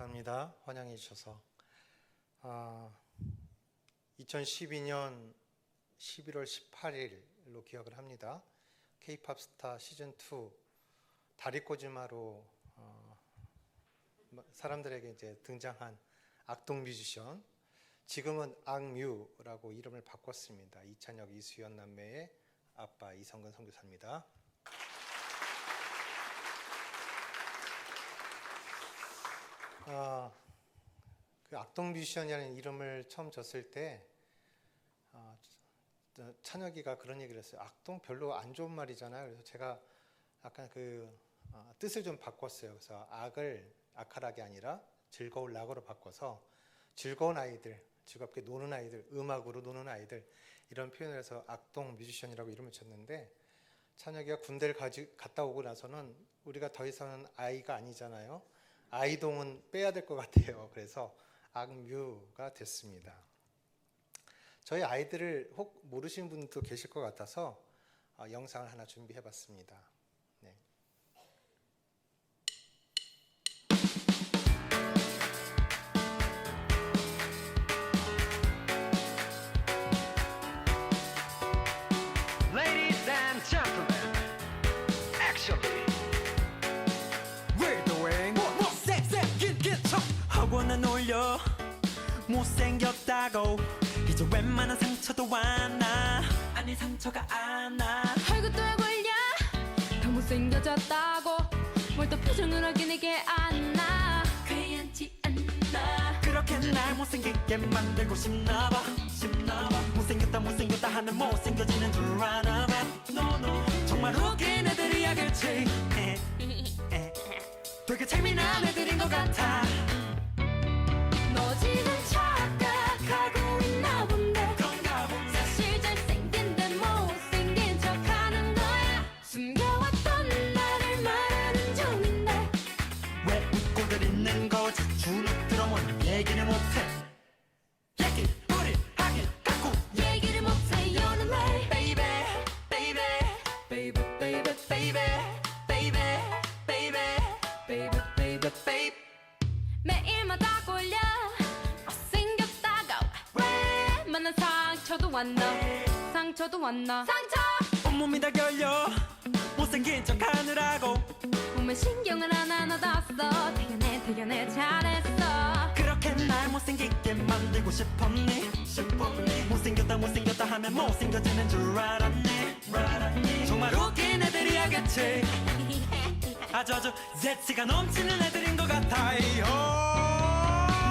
감사합니다. 환영해 주셔서. 2012년 11월 18일로 기억을 합니다. K-팝 스타 시즌2 다리꼬지마로 사람들에게 이제 등장한 악동 뮤지션, 지금은 악뮤라고 이름을 바꿨습니다. 이찬혁, 이수연 남매의 아빠 이성근 선교사입니다. 그 악동 뮤지션이라는 이름을 처음 졌을 때 찬혁이가 그런 얘기를 했어요. 악동 별로 안 좋은 말이잖아요. 그래서 제가 약간 뜻을 좀 바꿨어요. 그래서 악을 악랄하게 아니라 즐거울 낙으로 바꿔서 즐거운 아이들, 즐겁게 노는 아이들, 음악으로 노는 아이들, 이런 표현을 해서 악동 뮤지션이라고 이름을 쳤는데, 찬혁이가 군대를 갔다 오고 나서는 우리가 더 이상은 아이가 아니잖아요. 아이동은 빼야 될 것 같아요. 그래서 악뮤가 됐습니다. 저희 아이들을 혹 모르시는 분도 계실 것 같아서 영상을 하나 준비해 봤습니다. 네. Ladies and gentlemen, actually, we're doing 못생긴 척 하고 난 올려 못생겼다고 이제 웬만한 상처도 안나 아니 상처가 안나 얼굴도 걸려 더 못생겨졌다고 뭘 또 표정을 어기내게 안나 괜찮지 않나 그렇게 날 못생기게 만들고 싶나봐 못생겼다 하면 못생겨지는 줄 아나봐 정말 웃긴 애들이야겠지 되게 재미난 애들인 것 같아 너 지금 착각하고 있나 본데 그런가 본데 사실 잘생긴데 못생긴 척하는 거야 숨겨왔던 나를 말하는 중인데 왜 웃고들 있는 거지 주눅 들어온 얘기를 못해 얘기 우리 하길 갖고 얘기를 못해 you're late baby baby baby baby baby baby baby baby baby baby 매일마다 꼴려 못생겼다가 왜 만난 상처도 왔나 상처 온몸이 다 결려 못생긴 척 하느라고 몸에 신경을 하나 넣었어 대견해 잘했어 그렇게 날 못생기게 만들고 싶었니 못생겼다 하면 못생겨지는 줄 알았니 정말 웃긴 애들이야겠지 아주 재치가 넘치는 애들인 것 같아요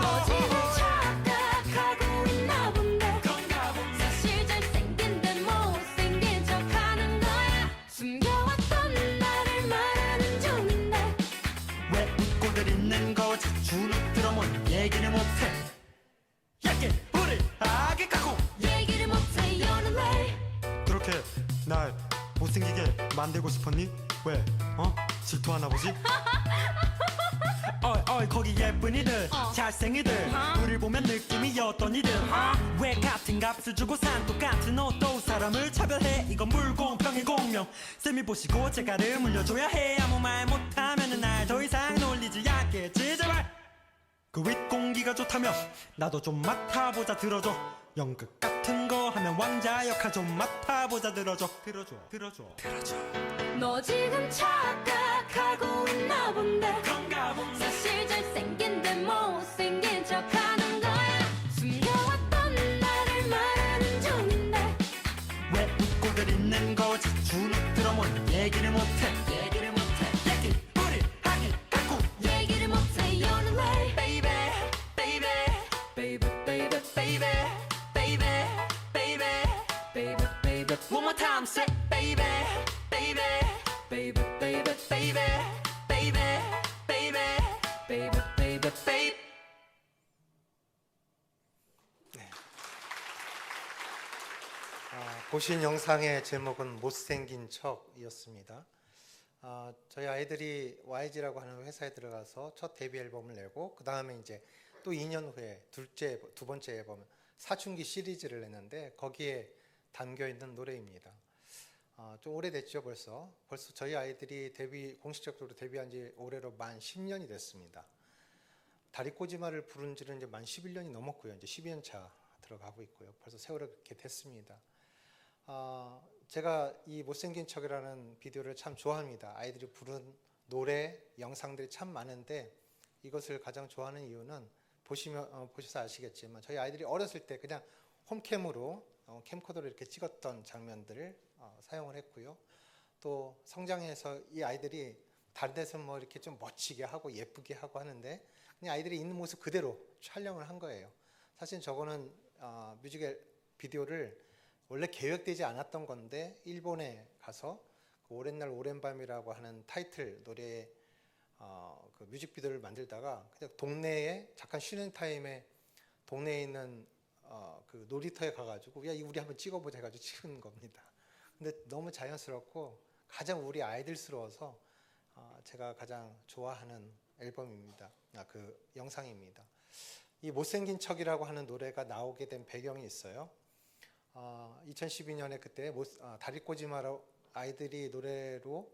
너 지금 착각하고 있나 본데 그런가 본데 사실 잘생긴데 못생긴 척하는 거야 숨겨왔던 나를 말하는 중인데 왜 웃고들 있는 거지 주눅 들어온 얘기를 못해 얘기 우리 하게 갖고 얘기를 못해 you're late 그렇게 날 못생기게 만들고 싶었니? 왜? 질투하나 보지? 어이 거기 예쁜이들 잘생이들 우릴 보면 느낌이 어떤이들 왜 같은 값을 주고 산 똑같은 옷도 사람을 차별해 이건 불공평의 공명 쌤이 보시고 제가를 물려줘야 해 아무 말 못하면은 날 더 이상 놀리지 않겠지 제발 그 윗공기가 좋다며 나도 좀 맡아보자 들어줘 연극 같은 거 하면 왕자 역할 좀 맡아보자 들어줘 너 지금 착각하고 있나 본데 그런가 본데 사실 잘생긴데 못생긴 척하는 거야 숨겨왔던 나를 말하는 중인데 왜 웃고들 있는 거지 주눅 들어온 얘기를 못해 얘기 우리 하길 갖고 얘기를 못해 you're late baby baby baby baby baby baby baby baby baby one more time say baby baby baby baby baby baby baby baby baby baby 보신 영상의 제목은 못생긴 척이었습니다. 저희 아이들이 YG라고 하는 회사에 들어가서 첫 데뷔 앨범을 내고 그 다음에 이제 또 2년 후에 두 번째 앨범 사춘기 시리즈를 냈는데 거기에 담겨 있는 노래입니다. 좀 오래됐죠 벌써 저희 아이들이 공식적으로 데뷔한 지 올해로 만 10년이 됐습니다. 다리꼬지마를 부른 지는 이제 만 11년이 넘었고요. 이제 12년 차 들어가고 있고요. 벌써 세월이 그렇게 됐습니다. 제가 이 못생긴 척이라는 비디오를 참 좋아합니다. 아이들이 부른 노래, 영상들이 참 많은데 이것을 가장 좋아하는 이유는 보셔서 아시겠지만 저희 아이들이 어렸을 때 그냥 홈캠으로 캠코더로 이렇게 찍었던 장면들을 사용을 했고요. 또 성장해서 이 아이들이 다른 데서 뭐 이렇게 좀 멋지게 하고 예쁘게 하고 하는데 그냥 아이들이 있는 모습 그대로 촬영을 한 거예요. 사실 저거는 뮤직 비디오를 원래 계획되지 않았던 건데 일본에 가서 그 오랜 날 오랜 밤이라고 하는 타이틀 노래의 그 뮤직비디오를 만들다가 그냥 동네에 잠깐 쉬는 타임에 동네에 있는 그 놀이터에 가가지고 야 우리 한번 찍어보자 해가지고 찍은 겁니다. 근데 너무 자연스럽고 가장 우리 아이들스러워서 제가 가장 좋아하는 앨범입니다. 그 영상입니다. 이 못생긴 척이라고 하는 노래가 나오게 된 배경이 있어요. 2012년에 그때 다리꼬지마로 아이들이 노래로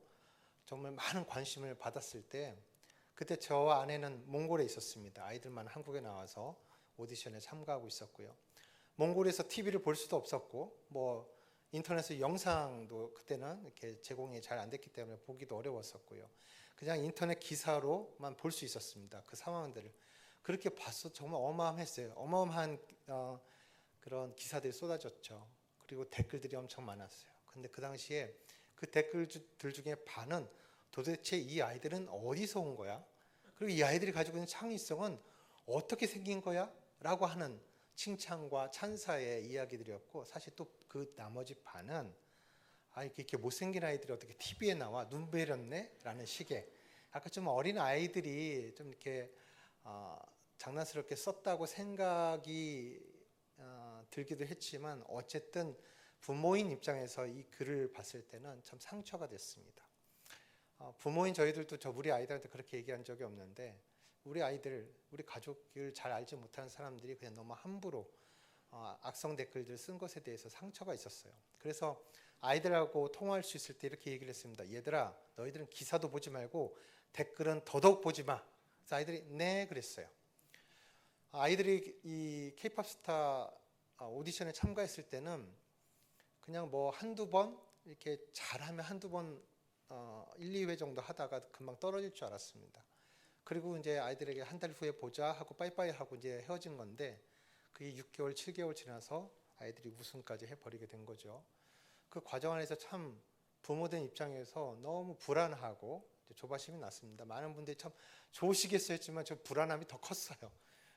정말 많은 관심을 받았을 때 그때 저와 아내는 몽골에 있었습니다. 아이들만 한국에 나와서 오디션에 참가하고 있었고요. 몽골에서 TV를 볼 수도 없었고 뭐 인터넷에 영상도 그때는 이렇게 제공이 잘 안 됐기 때문에 보기도 어려웠었고요. 그냥 인터넷 기사로만 볼 수 있었습니다. 그 상황들을 그렇게 봤어 정말 어마어마했어요. 어마어마한 그런 기사들이 쏟아졌죠. 그리고 댓글들이 엄청 많았어요. 근데 그 당시에 그 댓글들 중에 반은 도대체 이 아이들은 어디서 온 거야? 그리고 이 아이들이 가지고 있는 창의성은 어떻게 생긴 거야? 라고 하는 칭찬과 찬사의 이야기들이었고 사실 또 그 나머지 반은 이렇게 못생긴 아이들이 어떻게 TV에 나와 눈 베렸네? 라는 식의 약간 좀 어린 아이들이 좀 이렇게 장난스럽게 썼다고 생각이 들기도 했지만 어쨌든 부모인 입장에서 이 글을 봤을 때는 참 상처가 됐습니다. 부모인 저희들도 우리 아이들한테 그렇게 얘기한 적이 없는데 우리 아이들, 우리 가족을 잘 알지 못하는 사람들이 그냥 너무 함부로 악성 댓글들 쓴 것에 대해서 상처가 있었어요. 그래서 아이들하고 통화할 수 있을 때 이렇게 얘기를 했습니다. 얘들아, 너희들은 기사도 보지 말고 댓글은 더더욱 보지 마. 그래서 아이들이 네 그랬어요. 아이들이 이 K-팝 스타 오디션에 참가했을 때는 그냥 뭐 한두 번 이렇게 잘하면 한두 번 1, 2회 정도 하다가 금방 떨어질 줄 알았습니다. 그리고 이제 아이들에게 한 달 후에 보자 하고 빠이빠이 하고 이제 헤어진 건데 그게 6개월, 7개월 지나서 아이들이 우승까지 해버리게 된 거죠. 그 과정 안에서 참 부모된 입장에서 너무 불안하고 조바심이 났습니다. 많은 분들이 참 좋으시겠어요 했지만 저 불안함이 더 컸어요.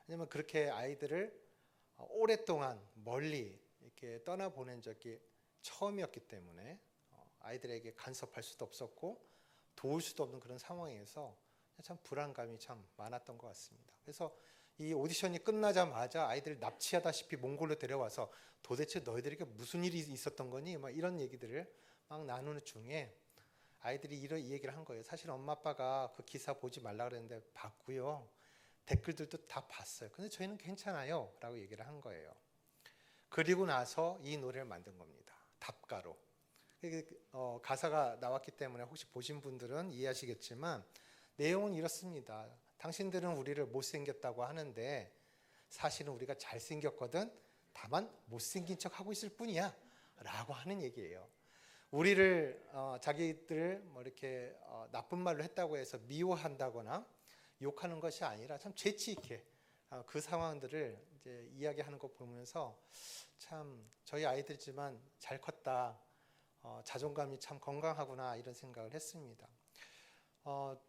왜냐면 그렇게 아이들을 오랫동안 멀리 이렇게 떠나보낸 적이 처음이었기 때문에 아이들에게 간섭할 수도 없었고 도울 수도 없는 그런 상황에서 참 불안감이 참 많았던 것 같습니다. 그래서 이 오디션이 끝나자마자 아이들을 납치하다시피 몽골로 데려와서 도대체 너희들에게 무슨 일이 있었던 거니? 막 이런 얘기들을 막 나누는 중에 아이들이 이런 얘기를 한 거예요. 사실 엄마 아빠가 그 기사 보지 말라 그랬는데 봤고요. 댓글들도 다 봤어요. 근데 저희는 괜찮아요 라고 얘기를 한 거예요. 그리고 나서 이 노래를 만든 겁니다. 답가로. 가사가 나왔기 때문에 혹시 보신 분들은 이해하시겠지만 내용은 이렇습니다. 당신들은 우리를 못생겼다고 하는데 사실은 우리가 잘생겼거든. 다만 못생긴 척 하고 있을 뿐이야 라고 하는 얘기예요. 우리를 자기들 뭐 이렇게 나쁜 말로 했다고 해서 미워한다거나 욕하는 것이 아니라 참 재치 있게 그 상황들을 이제 이야기하는 거 보면서 참 저희 아이들이지만 잘 컸다. 자존감이 참 건강하구나 이런 생각을 했습니다.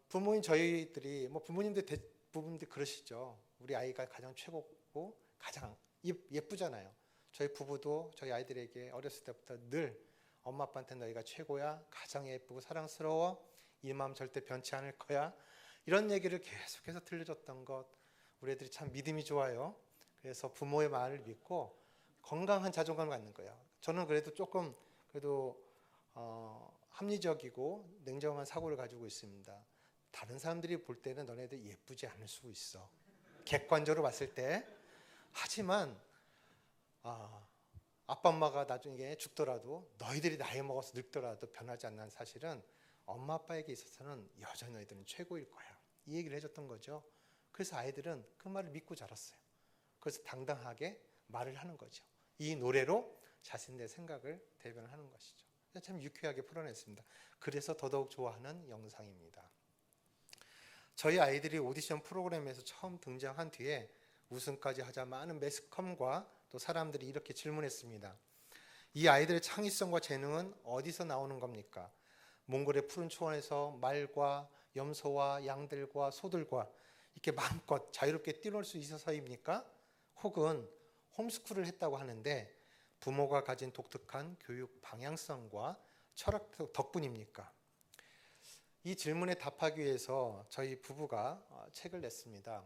부모인 저희들이 뭐 부모님들 대부분들 그러시죠. 우리 아이가 가장 최고고 가장 예쁘잖아요. 저희 부부도 저희 아이들에게 어렸을 때부터 늘 엄마 아빠한테 너희가 최고야, 가장 예쁘고 사랑스러워, 이 마음 절대 변치 않을 거야 이런 얘기를 계속해서 들려줬던 것 우리 애들이 참 믿음이 좋아요. 그래서 부모의 말을 믿고 건강한 자존감을 갖는 거예요. 저는 그래도 조금 합리적이고 냉정한 사고를 가지고 있습니다. 다른 사람들이 볼 때는 너네들 예쁘지 않을 수 있어. 객관적으로 봤을 때. 하지만 아빠 엄마가 나중에 죽더라도 너희들이 나이 먹어서 늙더라도 변하지 않는 사실은 엄마 아빠에게 있어서는 여전히 너희들은 최고일 거야. 이 얘기를 해줬던 거죠. 그래서 아이들은 그 말을 믿고 자랐어요. 그래서 당당하게 말을 하는 거죠. 이 노래로 자신의 생각을 대변하는 것이죠. 참 유쾌하게 풀어냈습니다. 그래서 더더욱 좋아하는 영상입니다. 저희 아이들이 오디션 프로그램에서 처음 등장한 뒤에 우승까지 하자 많은 매스컴과 또 사람들이 이렇게 질문했습니다. 이 아이들의 창의성과 재능은 어디서 나오는 겁니까? 몽골의 푸른 초원에서 말과 염소와 양들과 소들과 이렇게 마음껏 자유롭게 뛰놀 수 있어서입니까? 혹은 홈스쿨을 했다고 하는데 부모가 가진 독특한 교육 방향성과 철학 덕분입니까? 이 질문에 답하기 위해서 저희 부부가 책을 냈습니다.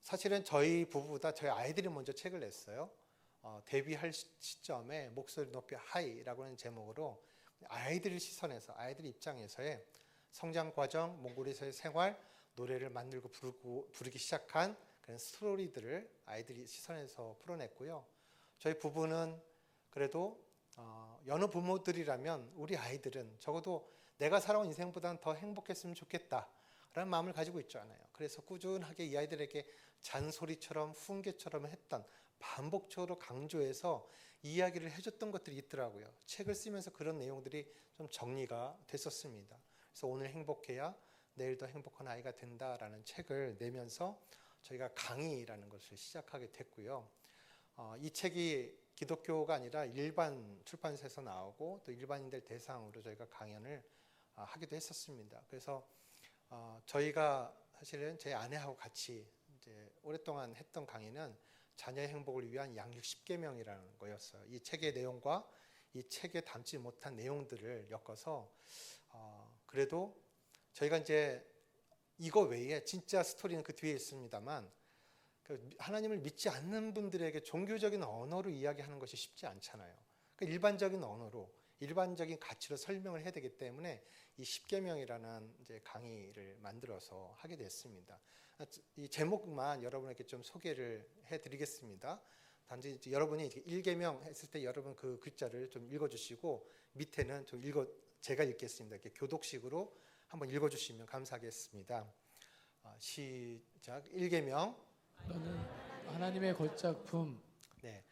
사실은 저희 부부보다 저희 아이들이 먼저 책을 냈어요. 데뷔할 시점에 목소리 높여 하이라고 하는 제목으로 아이들 시선에서 아이들 입장에서의 성장 과정, 몽골에서의 생활, 노래를 만들고 부르기 시작한 그런 스토리들을 아이들이 시선에서 풀어냈고요. 저희 부부는 그래도 여느 부모들이라면 우리 아이들은 적어도 내가 살아온 인생보다는 더 행복했으면 좋겠다라는 마음을 가지고 있잖아요. 그래서 꾸준하게 이 아이들에게 잔소리처럼 훈계처럼 했던 반복적으로 강조해서 이야기를 해줬던 것들이 있더라고요. 책을 쓰면서 그런 내용들이 좀 정리가 됐었습니다. 그래서 오늘 행복해야 내일 더 행복한 아이가 된다라는 책을 내면서 저희가 강의라는 것을 시작하게 됐고요. 이 책이 기독교가 아니라 일반 출판사에서 나오고 또 일반인들 대상으로 저희가 강연을 하기도 했었습니다. 그래서 저희가 사실은 제 아내하고 같이 이제 오랫동안 했던 강의는 자녀의 행복을 위한 양육 10계명이라는 거였어요. 이 책의 내용과 이 책에 담지 못한 내용들을 엮어서 그래도 저희가 이제 이거 외에 진짜 스토리는 그 뒤에 있습니다만 하나님을 믿지 않는 분들에게 종교적인 언어로 이야기하는 것이 쉽지 않잖아요. 그러니까 일반적인 언어로 일반적인 가치로 설명을 해야 되기 때문에 이 10계명이라는 이제 강의를 만들어서 하게 됐습니다. 이 제목만 여러분에게 좀 소개를 해드리겠습니다. 단지 이제 여러분이 1계명 했을 때 여러분 그 글자를 좀 읽어주시고 밑에는 좀 제가 읽겠습니다. 이렇게 교독식으로 한번 읽어주시면 감사하겠습니다. 시작. 1계명. 너는 하나님의 걸작품. 네.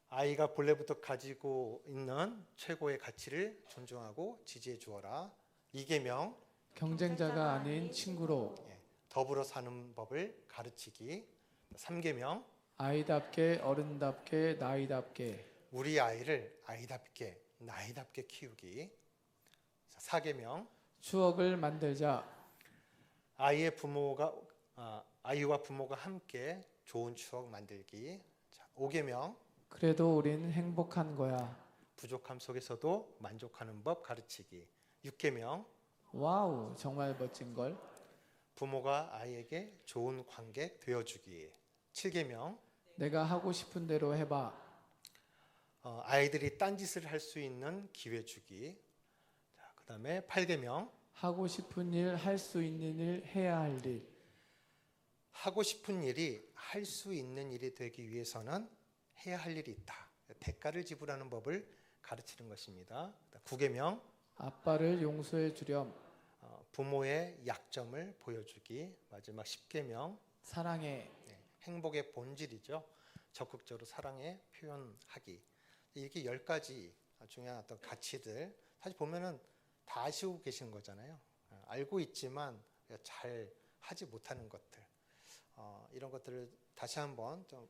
아이가 본래부터 가지고 있는 최고의 가치를 존중하고 지지해 주어라. 2계명. 경쟁자가 아닌 친구로. 더불어 사는 법을 가르치기. 3계명. 아이답게 어른답게 나이답게. 우리 아이를 아이답게 나이답게 키우기. 4계명. 추억을 만들자. 아이와 부모가 함께 좋은 추억 만들기. 5계명. 그래도 우린 행복한 거야. 부족함 속에서도 만족하는 법 가르치기. 6계명. 와우, 정말 멋진 걸. 부모가 아이에게 좋은 관객 되어주기. 7계명. 내가 하고 싶은 대로 해봐. 아이들이 딴짓을 할 수 있는 기회 주기. 그 다음에 8계명. 하고 싶은 일, 할 수 있는 일, 해야 할 일. 하고 싶은 일이 할 수 있는 일이 되기 위해서는 해야 할 일이 있다. 대가를 지불하는 법을 가르치는 것입니다. 9계명. 아빠를 용서해 주렴. 부모의 약점을 보여주기. 마지막 10계명. 사랑해. 행복의 본질이죠. 적극적으로 사랑에 표현하기. 이게 10가지 중요한 어떤 가치들. 사실 보면은 다 아시고 계시는 거잖아요. 알고 있지만 잘 하지 못하는 것들. 이런 것들을 다시 한번 좀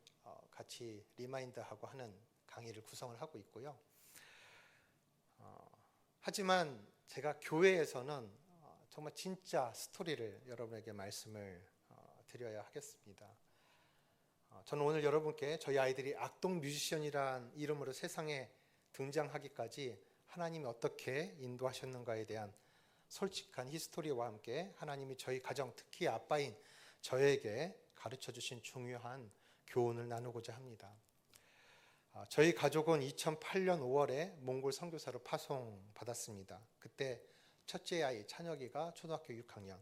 같이 리마인드하고 하는 강의를 구성을 하고 있고요. 하지만 제가 교회에서는 정말 진짜 스토리를 여러분에게 말씀을 드려야 하겠습니다. 저는 오늘 여러분께 저희 아이들이 악동 뮤지션이란 이름으로 세상에 등장하기까지 하나님이 어떻게 인도하셨는가에 대한 솔직한 히스토리와 함께 하나님이 저희 가정, 특히 아빠인 저에게 가르쳐 주신 중요한 교훈을 나누고자 합니다. 저희 가족은 2008년 5월에 몽골 선교사로 파송받았습니다. 그때 첫째 아이 찬혁이가 초등학교 6학년,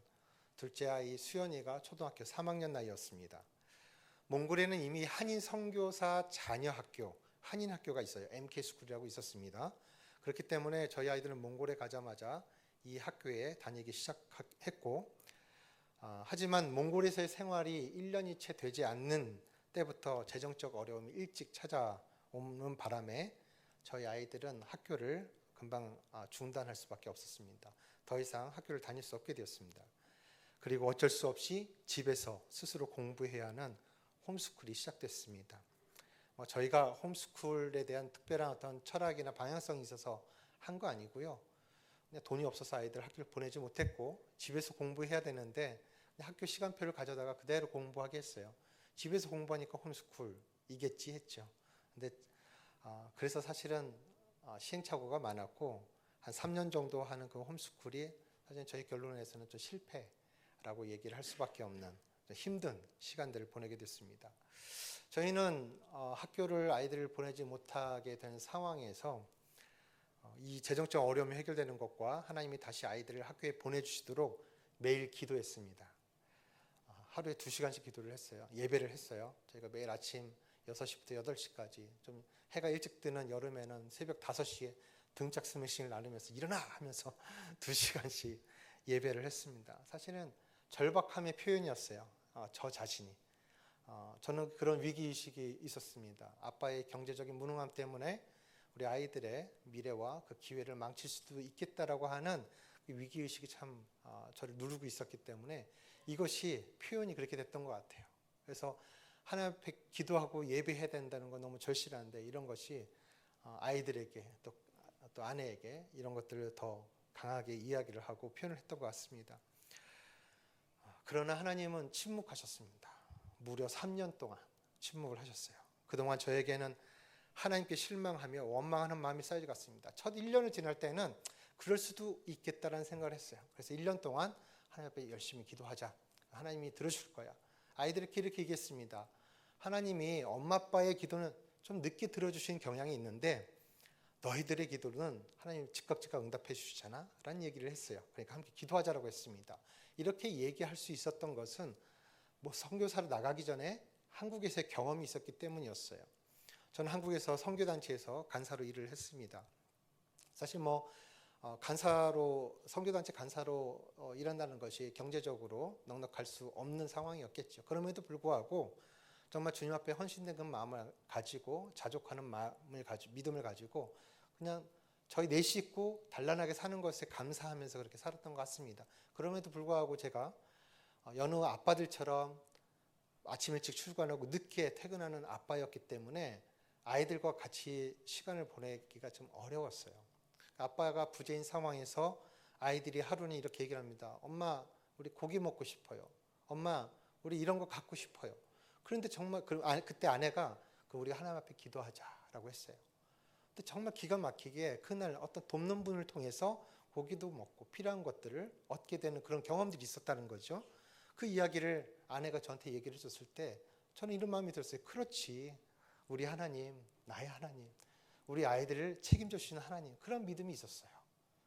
둘째 아이 수연이가 초등학교 3학년 나이였습니다. 몽골에는 이미 한인 선교사 자녀 학교, 한인 학교가 있어요. MK스쿨이라고 있었습니다. 그렇기 때문에 저희 아이들은 몽골에 가자마자 이 학교에 다니기 시작했고 하지만 몽골에서의 생활이 1년이 채 되지 않는 때부터 재정적 어려움이 일찍 찾아오는 바람에 저희 아이들은 학교를 금방 중단할 수밖에 없었습니다. 더 이상 학교를 다닐 수 없게 되었습니다. 그리고 어쩔 수 없이 집에서 스스로 공부해야 하는 홈스쿨이 시작됐습니다. 저희가 홈스쿨에 대한 특별한 어떤 철학이나 방향성이 있어서 한 거 아니고요. 그냥 돈이 없어서 아이들 학교를 보내지 못했고 집에서 공부해야 되는데 학교 시간표를 가져다가 그대로 공부하게 했어요. 집에서 공부하니까 홈스쿨이겠지 했죠. 근데 그래서 사실은 시행착오가 많았고 한 3년 정도 하는 그 홈스쿨이 사실 저희 결론에서는 좀 실패라고 얘기를 할 수밖에 없는 힘든 시간들을 보내게 됐습니다. 저희는 학교를 아이들을 보내지 못하게 된 상황에서 이 재정적 어려움이 해결되는 것과 하나님이 다시 아이들을 학교에 보내주시도록 매일 기도했습니다. 하루에 2시간씩 기도를 했어요. 예배를 했어요. 저희가 매일 아침 6시부터 8시까지 좀 해가 일찍 뜨는 여름에는 새벽 5시에 등짝 스매싱을 나누면서 일어나 하면서 2시간씩 예배를 했습니다. 사실은 절박함의 표현이었어요. 저 자신이. 저는 그런 위기의식이 있었습니다. 아빠의 경제적인 무능함 때문에 우리 아이들의 미래와 그 기회를 망칠 수도 있겠다라고 하는 위기의식이 참 저를 누르고 있었기 때문에 이것이 표현이 그렇게 됐던 것 같아요. 그래서 하나님 앞에 기도하고 예배해야 된다는 건 너무 절실한데 이런 것이 아이들에게 또 아내에게 이런 것들을 더 강하게 이야기를 하고 표현을 했던 것 같습니다. 그러나 하나님은 침묵하셨습니다. 무려 3년 동안 침묵을 하셨어요. 그동안 저에게는 하나님께 실망하며 원망하는 마음이 쌓여갔습니다. 첫 1년을 지날 때는 그럴 수도 있겠다라는 생각을 했어요. 그래서 1년 동안 하나님 앞에 열심히 기도하자. 하나님이 들으실 거야. 아이들에게 이렇게 얘기했습니다. 하나님이 엄마 아빠의 기도는 좀 늦게 들어주시는 경향이 있는데 너희들의 기도는 하나님 즉각 응답해 주시잖아 라는 얘기를 했어요. 그러니까 함께 기도하자라고 했습니다. 이렇게 얘기할 수 있었던 것은 선교사로 나가기 전에 한국에서의 경험이 있었기 때문이었어요. 저는 한국에서 선교단체에서 간사로 일을 했습니다. 사실 선교단체 간사로 일한다는 것이 경제적으로 넉넉할 수 없는 상황이었겠죠. 그럼에도 불구하고 정말 주님 앞에 헌신된 그 마음을 가지고 자족하는 믿음을 가지고 그냥 저희 4 식구 단란하게 사는 것에 감사하면서 그렇게 살았던 것 같습니다. 그럼에도 불구하고 제가 여느 아빠들처럼 아침 일찍 출근하고 늦게 퇴근하는 아빠였기 때문에 아이들과 같이 시간을 보내기가 좀 어려웠어요. 아빠가 부재인 상황에서 아이들이 하루는 이렇게 얘기를 합니다. 엄마, 우리 고기 먹고 싶어요. 엄마, 우리 이런 거 갖고 싶어요. 그런데 정말 그때 아내가 우리 하나님 앞에 기도하자라고 했어요. 근데 정말 기가 막히게 그날 어떤 돕는 분을 통해서 고기도 먹고 필요한 것들을 얻게 되는 그런 경험들이 있었다는 거죠. 그 이야기를 아내가 저한테 얘기를 해줬을 때 저는 이런 마음이 들었어요. 그렇지. 우리 하나님, 나의 하나님, 우리 아이들을 책임져 주시는 하나님, 그런 믿음이 있었어요.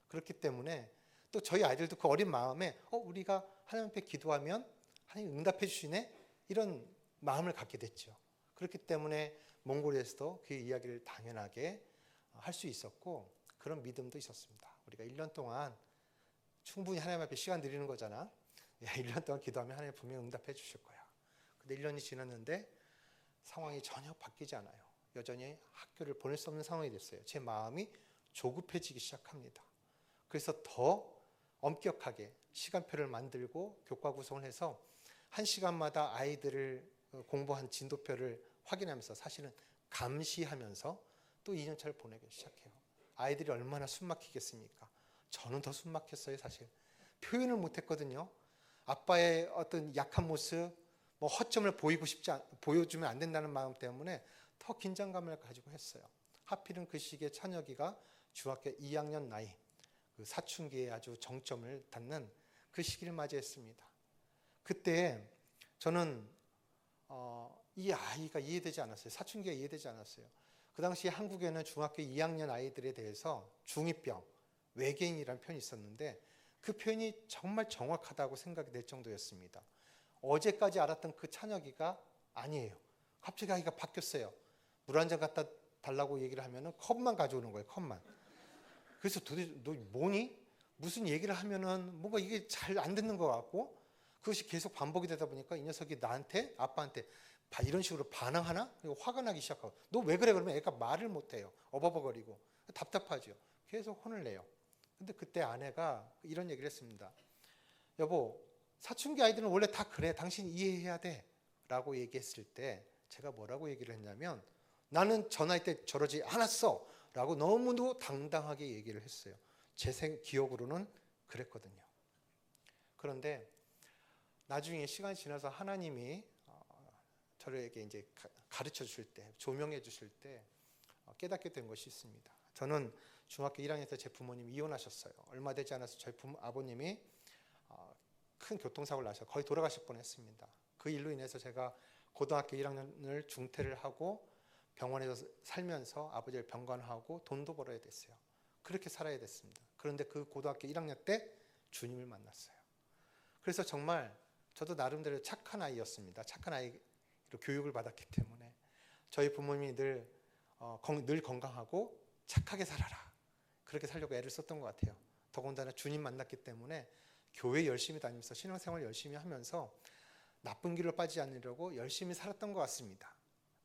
그렇기 때문에 또 저희 아이들도 그 어린 마음에 우리가 하나님 앞에 기도하면 하나님 응답해 주시네 이런 마음을 갖게 됐죠. 그렇기 때문에 몽골에서도 그 이야기를 당연하게 할 수 있었고 그런 믿음도 있었습니다. 우리가 1년 동안 충분히 하나님 앞에 시간 드리는 거잖아. 1년 동안 기도하면 하나님 분명히 응답해 주실 거야. 근데 1년이 지났는데 상황이 전혀 바뀌지 않아요. 여전히 학교를 보낼 수 없는 상황이 됐어요. 제 마음이 조급해지기 시작합니다. 그래서 더 엄격하게 시간표를 만들고 교과 구성을 해서 1시간마다 아이들을 공부한 진도표를 확인하면서 사실은 감시하면서 또 2년차를 보내기 시작해요. 아이들이 얼마나 숨막히겠습니까? 저는 더 숨막혔어요. 사실 표현을 못했거든요. 아빠의 어떤 약한 모습, 허점을 보여주면 안 된다는 마음 때문에 더 긴장감을 가지고 했어요. 하필은 그 시기에 찬혁이가 중학교 2학년 나이, 그 사춘기에 아주 정점을 닿는 그 시기를 맞이했습니다. 그때 저는 이 아이가 이해되지 않았어요. 사춘기가 이해되지 않았어요. 그 당시 한국에는 중학교 2학년 아이들에 대해서 중2병, 외계인이라는 표현이 있었는데 그 표현이 정말 정확하다고 생각이 될 정도였습니다. 어제까지 알았던 그 찬혁이가 아니에요. 갑자기 아이가 바뀌었어요. 물 한 잔 갖다 달라고 얘기를 하면은 컵만 가져오는 거예요. 컵만. 그래서 도대체 너 뭐니? 무슨 얘기를 하면은 뭔가 이게 잘 안 듣는 것 같고 그것이 계속 반복이 되다 보니까 이 녀석이 나한테, 아빠한테 이런 식으로 반항하나? 그리고 화가 나기 시작하고, 너 왜 그래? 그러면 애가 말을 못해요. 어버버거리고 답답하죠. 계속 혼을 내요. 근데 그때 아내가 이런 얘기를 했습니다. 여보, 사춘기 아이들은 원래 다 그래. 당신 이해해야 돼. 라고 얘기했을 때 제가 뭐라고 얘기를 했냐면, 나는 저 나이 때 저러지 않았어. 라고 너무도 당당하게 얘기를 했어요. 제 기억으로는 그랬거든요. 그런데 나중에 시간이 지나서 하나님이 저에게 이제 가르쳐 주실 때, 조명해 주실 때 깨닫게 된 것이 있습니다. 저는 중학교 1학년 때 제 부모님이 이혼하셨어요. 얼마 되지 않아서 저희 아버님이 큰 교통사고를 나셔서 거의 돌아가실 뻔했습니다. 그 일로 인해서 제가 고등학교 1학년을 중퇴를 하고 병원에서 살면서 아버지를 병간호하고 돈도 벌어야 됐어요. 그렇게 살아야 됐습니다. 그런데 그 고등학교 1학년 때 주님을 만났어요. 그래서 정말 저도 나름대로 착한 아이였습니다. 착한 아이로 교육을 받았기 때문에 저희 부모님이 늘 건강하고 착하게 살아라, 그렇게 살려고 애를 썼던 것 같아요. 더군다나 주님 만났기 때문에 교회 열심히 다니면서 신앙생활 열심히 하면서 나쁜 길로 빠지지 않으려고 열심히 살았던 것 같습니다.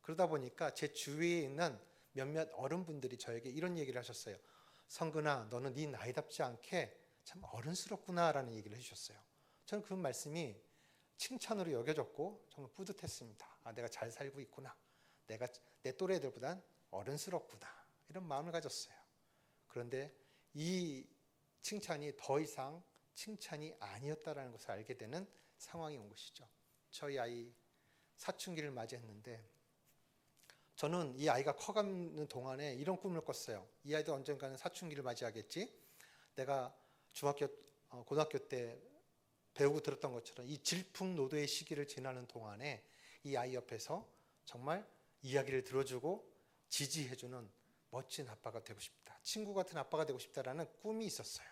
그러다 보니까 제 주위에 있는 몇몇 어른분들이 저에게 이런 얘기를 하셨어요. 성근아, 너는 네 나이답지 않게 참 어른스럽구나 라는 얘기를 해주셨어요. 저는 그 말씀이 칭찬으로 여겨졌고 정말 뿌듯했습니다. 내가 잘 살고 있구나. 내가 내 또래 애들보단 어른스럽구나. 이런 마음을 가졌어요. 그런데 이 칭찬이 더 이상 칭찬이 아니었다라는 것을 알게 되는 상황이 온 것이죠. 저희 아이 사춘기를 맞이했는데 저는 이 아이가 커가는 동안에 이런 꿈을 꿨어요. 이 아이도 언젠가는 사춘기를 맞이하겠지. 내가 고등학교 때 배우고 들었던 것처럼 이 질풍노도의 시기를 지나는 동안에 이 아이 옆에서 정말 이야기를 들어주고 지지해주는 멋진 아빠가 되고 싶다. 친구 같은 아빠가 되고 싶다라는 꿈이 있었어요.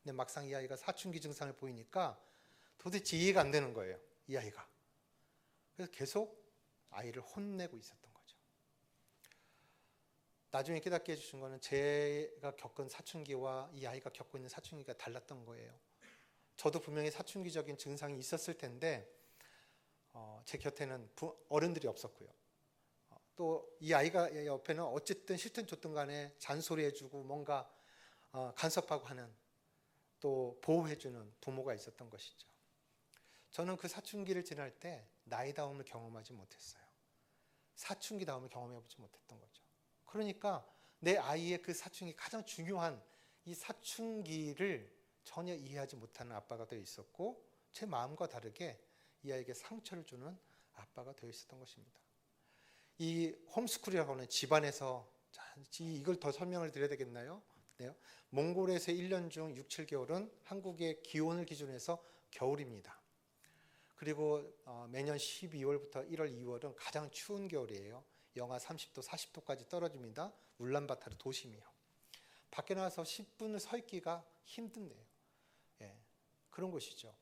근데 막상 이 아이가 사춘기 증상을 보이니까 도대체 이해가 안 되는 거예요. 이 아이가. 그래서 계속 아이를 혼내고 있었던 거죠. 나중에 깨닫게 해주신 거는 제가 겪은 사춘기와 이 아이가 겪고 있는 사춘기가 달랐던 거예요. 저도 분명히 사춘기적인 증상이 있었을 텐데 제 곁에는 어른들이 없었고요. 또 이 아이가 옆에는 어쨌든 싫든 좋든 간에 잔소리해주고 뭔가 간섭하고 하는, 또 보호해주는 부모가 있었던 것이죠. 저는 그 사춘기를 지날 때 나이다움을 경험하지 못했어요. 사춘기다움을 경험해보지 못했던 거죠. 그러니까 내 아이의 그 사춘기, 가장 중요한 이 사춘기를 전혀 이해하지 못하는 아빠가 되어 있었고, 제 마음과 다르게 이 아이에게 상처를 주는 아빠가 되어 있었던 것입니다. 이 홈스쿨이라고 하는 집안에서, 이걸 더 설명을 드려야 되겠나요? 네. 몽골에서 1년 중 6, 7개월은 한국의 기온을 기준으로 해서 겨울입니다. 그리고 매년 12월부터 1월, 2월은 가장 추운 겨울이에요. 영하 30도, 40도까지 떨어집니다. 울란바타르 도심이요. 밖에 나와서 10분을 서 있기가 힘든데요. 예, 그런 것이죠.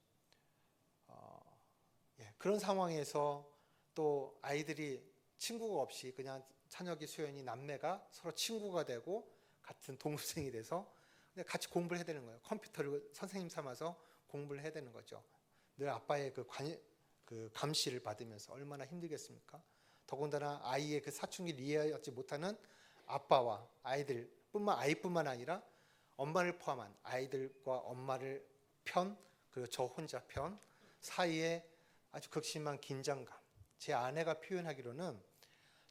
그런 상황에서 또 아이들이 친구가 없이 그냥 찬혁이, 수연이, 남매가 서로 친구가 되고 같은 동급생이 돼서 같이 공부를 해야 되는 거예요. 컴퓨터를 선생님 삼아서 공부를 해야 되는 거죠. 늘 아빠의 그 감시를 받으면서 얼마나 힘들겠습니까? 더군다나 아이의 그 사춘기를 이해하지 못하는 아빠와 아이뿐만 아니라 엄마를 포함한 아이들과 엄마를 편, 그리고 저 혼자 편 사이에 아주 극심한 긴장감. 제 아내가 표현하기로는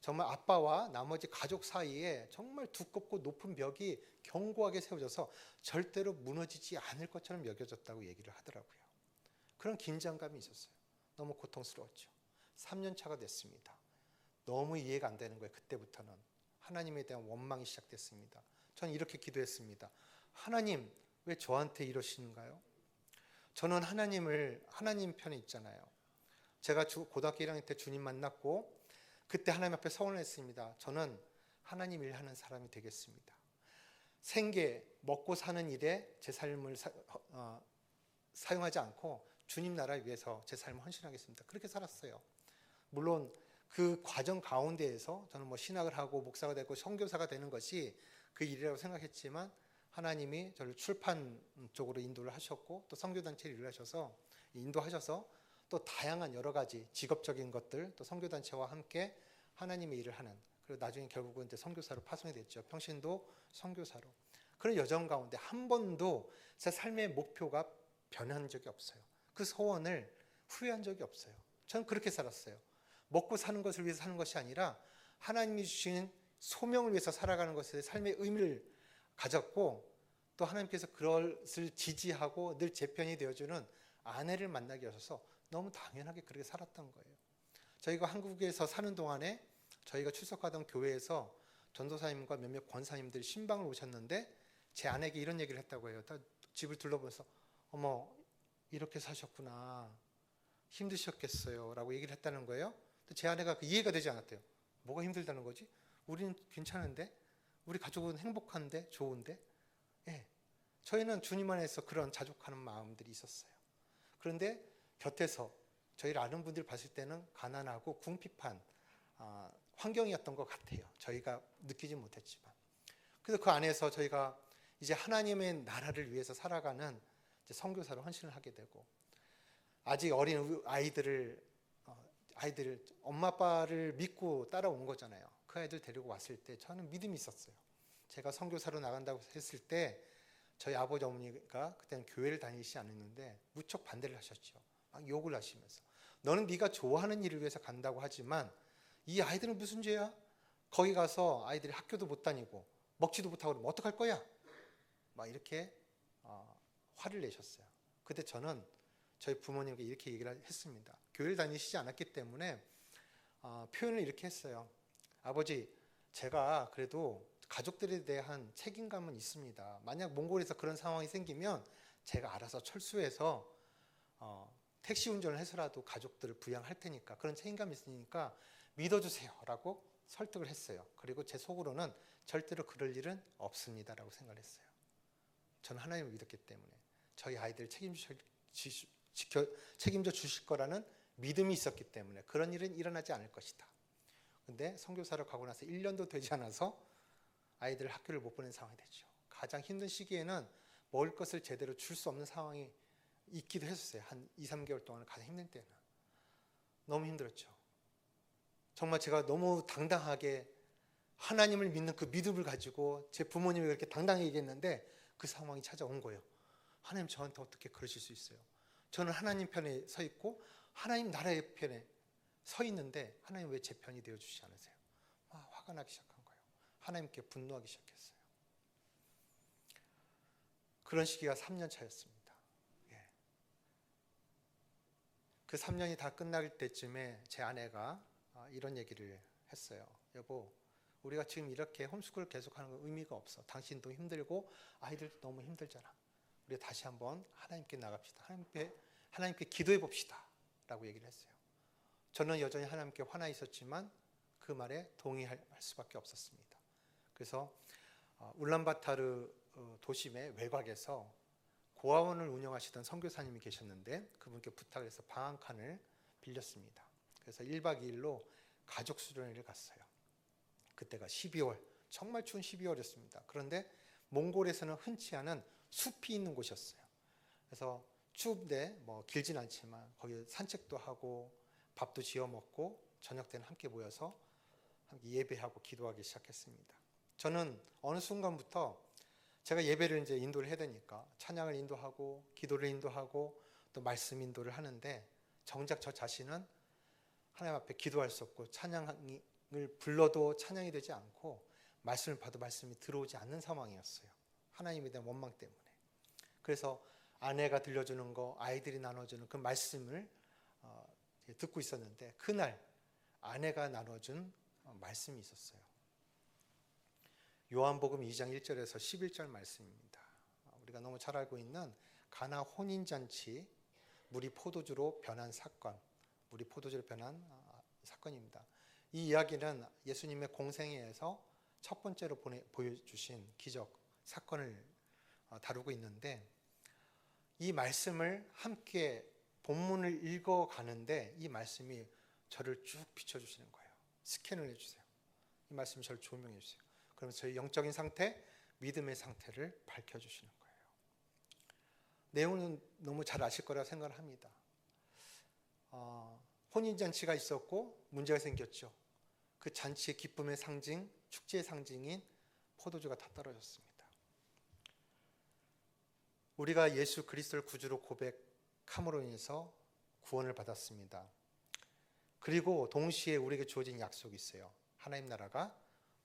정말 아빠와 나머지 가족 사이에 정말 두껍고 높은 벽이 견고하게 세워져서 절대로 무너지지 않을 것처럼 여겨졌다고 얘기를 하더라고요. 그런 긴장감이 있었어요. 너무 고통스러웠죠. 3년 차가 됐습니다. 너무 이해가 안 되는 거예요. 그때부터는 하나님에 대한 원망이 시작됐습니다. 저는 이렇게 기도했습니다. 하나님, 왜 저한테 이러시는가요? 저는 하나님 편에 있잖아요. 제가 고등학교 1학년 때 주님 만났고 그때 하나님 앞에 서원을 했습니다. 저는 하나님 일하는 사람이 되겠습니다. 생계, 먹고 사는 일에 제 삶을 사용하지 않고 주님 나라를 위해서 제 삶을 헌신하겠습니다. 그렇게 살았어요. 물론 그 과정 가운데에서 저는 신학을 하고 목사가 되고 선교사가 되는 것이 그 일이라고 생각했지만 하나님이 저를 출판 쪽으로 인도를 하셨고 또 선교단체를 인도하셔서 또 다양한 여러 가지 직업적인 것들, 또 선교단체와 함께 하나님의 일을 하는, 그리고 나중에 결국은 이제 선교사로 파송이 됐죠. 평신도 선교사로. 그런 여정 가운데 한 번도 제 삶의 목표가 변한 적이 없어요. 그 소원을 후회한 적이 없어요. 저는 그렇게 살았어요. 먹고 사는 것을 위해서 사는 것이 아니라 하나님이 주신 소명을 위해서 살아가는 것에 삶의 의미를 가졌고, 또 하나님께서 그것을 지지하고 늘 제 편이 되어주는 아내를 만나게 하셔서 너무 당연하게 그렇게 살았던 거예요. 저희가 한국에서 사는 동안에 저희가 출석하던 교회에서 전도사님과 몇몇 권사님들이 신방을 오셨는데 제 아내에게 이런 얘기를 했다고 해요. 집을 둘러보면서 어머 이렇게 사셨구나, 힘드셨겠어요 라고 얘기를 했다는 거예요. 제 아내가 이해가 되지 않았대요. 뭐가 힘들다는 거지? 우리는 괜찮은데, 우리 가족은 행복한데, 좋은데. 예, 저희는 주님 안에서 그런 자족하는 마음들이 있었어요. 그런데 곁에서 저희를 아는 분들 봤을 때는 가난하고 궁핍한 환경이었던 것 같아요. 저희가 느끼지 못했지만. 그래서 그 안에서 저희가 이제 하나님의 나라를 위해서 살아가는 이제 선교사로 헌신을 하게 되고, 아직 어린 아이들을 엄마 아빠를 믿고 따라온 거잖아요. 그 아이들 데리고 왔을 때 저는 믿음이 있었어요. 제가 선교사로 나간다고 했을 때 저희 아버지 어머니가 그때는 교회를 다니시지 않았는데 무척 반대를 하셨죠. 막 욕을 하시면서 너는 네가 좋아하는 일을 위해서 간다고 하지만 이 아이들은 무슨 죄야? 거기 가서 아이들이 학교도 못 다니고 먹지도 못하고 그러면 어떡할 거야? 막 이렇게 화를 내셨어요. 그때 저는 저희 부모님께 이렇게 얘기를 했습니다. 교회를 다니시지 않았기 때문에 표현을 이렇게 했어요. 아버지, 제가 그래도 가족들에 대한 책임감은 있습니다. 만약 몽골에서 그런 상황이 생기면 제가 알아서 철수해서 택시 운전을 해서라도 가족들을 부양할 테니까, 그런 책임감이 있으니까 믿어주세요 라고 설득을 했어요. 그리고 제 속으로는 절대로 그럴 일은 없습니다라고 생각을 했어요. 저는 하나님을 믿었기 때문에 저희 아이들을 책임져 주실 거라는 믿음이 있었기 때문에 그런 일은 일어나지 않을 것이다. 근데 선교사로 가고 나서 1년도 되지 않아서 아이들을 학교를 못 보낸 상황이 됐죠. 가장 힘든 시기에는 먹을 것을 제대로 줄 수 없는 상황이 있기도 했었어요. 한 2, 3개월 동안 가장 힘든 때는. 너무 힘들었죠. 정말 제가 너무 당당하게 하나님을 믿는 그 믿음을 가지고 제 부모님이 그렇게 당당히 얘기했는데 그 상황이 찾아온 거예요. 하나님 저한테 어떻게 그러실 수 있어요? 저는 하나님 편에 서 있고 하나님 나라의 편에 서 있는데 하나님 왜 제 편이 되어주시지 않으세요? 화가 나기 시작한 거예요. 하나님께 분노하기 시작했어요. 그런 시기가 3년 차였습니다. 예. 그 3년이 다 끝날 때쯤에 제 아내가 이런 얘기를 했어요. 여보, 우리가 지금 이렇게 홈스쿨을 계속하는 건 의미가 없어. 당신도 힘들고 아이들도 너무 힘들잖아. 우리 다시 한번 하나님께 나갑시다. 하나님께 기도해 봅시다 라고 얘기를 했어요. 저는 여전히 하나님께 화나 있었지만 그 말에 동의할 수밖에 없었습니다. 그래서 울란바타르 도심의 외곽에서 고아원을 운영하시던 선교사님이 계셨는데 그분께 부탁을 해서 방 한 칸을 빌렸습니다. 그래서 1박 2일로 가족 수련회를 갔어요. 그때가 12월, 정말 추운 12월이었습니다. 그런데 몽골에서는 흔치 않은 숲이 있는 곳이었어요. 그래서 추운데 뭐 길진 않지만 거기 산책도 하고 밥도 지어 먹고 저녁 때는 함께 모여서 함께 예배하고 기도하기 시작했습니다. 저는 어느 순간부터 제가 예배를 이제 인도를 해야 되니까 찬양을 인도하고 기도를 인도하고 또 말씀 인도를 하는데 정작 저 자신은 하나님 앞에 기도할 수 없고 찬양을 불러도 찬양이 되지 않고 말씀을 봐도 말씀이 들어오지 않는 상황이었어요. 하나님에 대한 원망 때문에. 그래서 아내가 들려주는 거, 아이들이 나눠주는 그 말씀을 듣고 있었는데 그날 아내가 나눠준 말씀이 있었어요. 요한복음 2장 1절에서 11절 말씀입니다. 우리가 너무 잘 알고 있는 가나 혼인잔치, 물이 포도주로 변한 사건, 물이 포도주로 변한 사건입니다. 이 이야기는 예수님의 공생애에서 첫 번째로 보여주신 기적 사건을 다루고 있는데 이 말씀을 함께 본문을 읽어가는데 이 말씀이 저를 쭉 비춰주시는 거예요. 스캔을 해주세요. 이 말씀이 저를 조명해 주세요. 그러면서 저희 영적인 상태, 믿음의 상태를 밝혀주시는 거예요. 내용은 너무 잘 아실 거라 생각을 합니다. 혼인잔치가 있었고 문제가 생겼죠. 그 잔치의 기쁨의 상징, 축제의 상징인 포도주가 다 떨어졌습니다. 우리가 예수 그리스도를 구주로 고백함으로 인해서 구원을 받았습니다. 그리고 동시에 우리에게 주어진 약속이 있어요. 하나님 나라가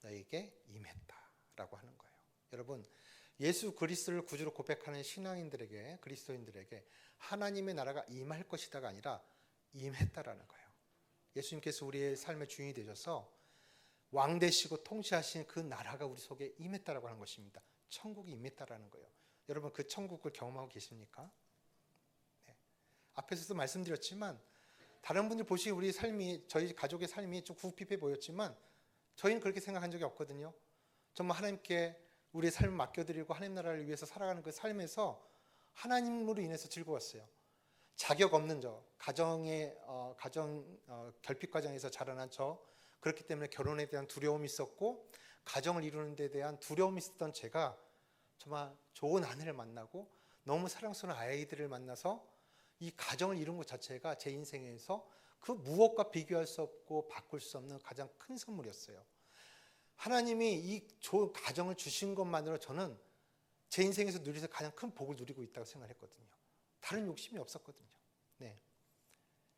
너에게 임했다라고 하는 거예요. 여러분, 예수 그리스도를 구주로 고백하는 신앙인들에게, 그리스도인들에게 하나님의 나라가 임할 것이다가 아니라 임했다라는 거예요. 예수님께서 우리의 삶의 주인이 되셔서 왕 되시고 통치하신 그 나라가 우리 속에 임했다라고 하는 것입니다. 천국이 임했다라는 거예요. 여러분, 그 천국을 경험하고 계십니까? 네. 앞에서도 말씀드렸지만 다른 분들 보시기에 우리 삶이, 저희 가족의 삶이 좀 구피해 보였지만 저희는 그렇게 생각한 적이 없거든요. 정말 하나님께 우리의 삶을 맡겨드리고 하나님 나라를 위해서 살아가는 그 삶에서 하나님으로 인해서 즐거웠어요. 자격 없는 저, 결핍 과정에서 자라난 저, 그렇기 때문에 결혼에 대한 두려움이 있었고 가정을 이루는 데 대한 두려움이 있었던 제가 정말 좋은 아내를 만나고 너무 사랑스러운 아이들을 만나서 이 가정을 이룬 것 자체가 제 인생에서 그 무엇과 비교할 수 없고 바꿀 수 없는 가장 큰 선물이었어요. 하나님이 이 좋은 가정을 주신 것만으로 저는 제 인생에서 누리면서 가장 큰 복을 누리고 있다고 생각했거든요. 다른 욕심이 없었거든요. 네.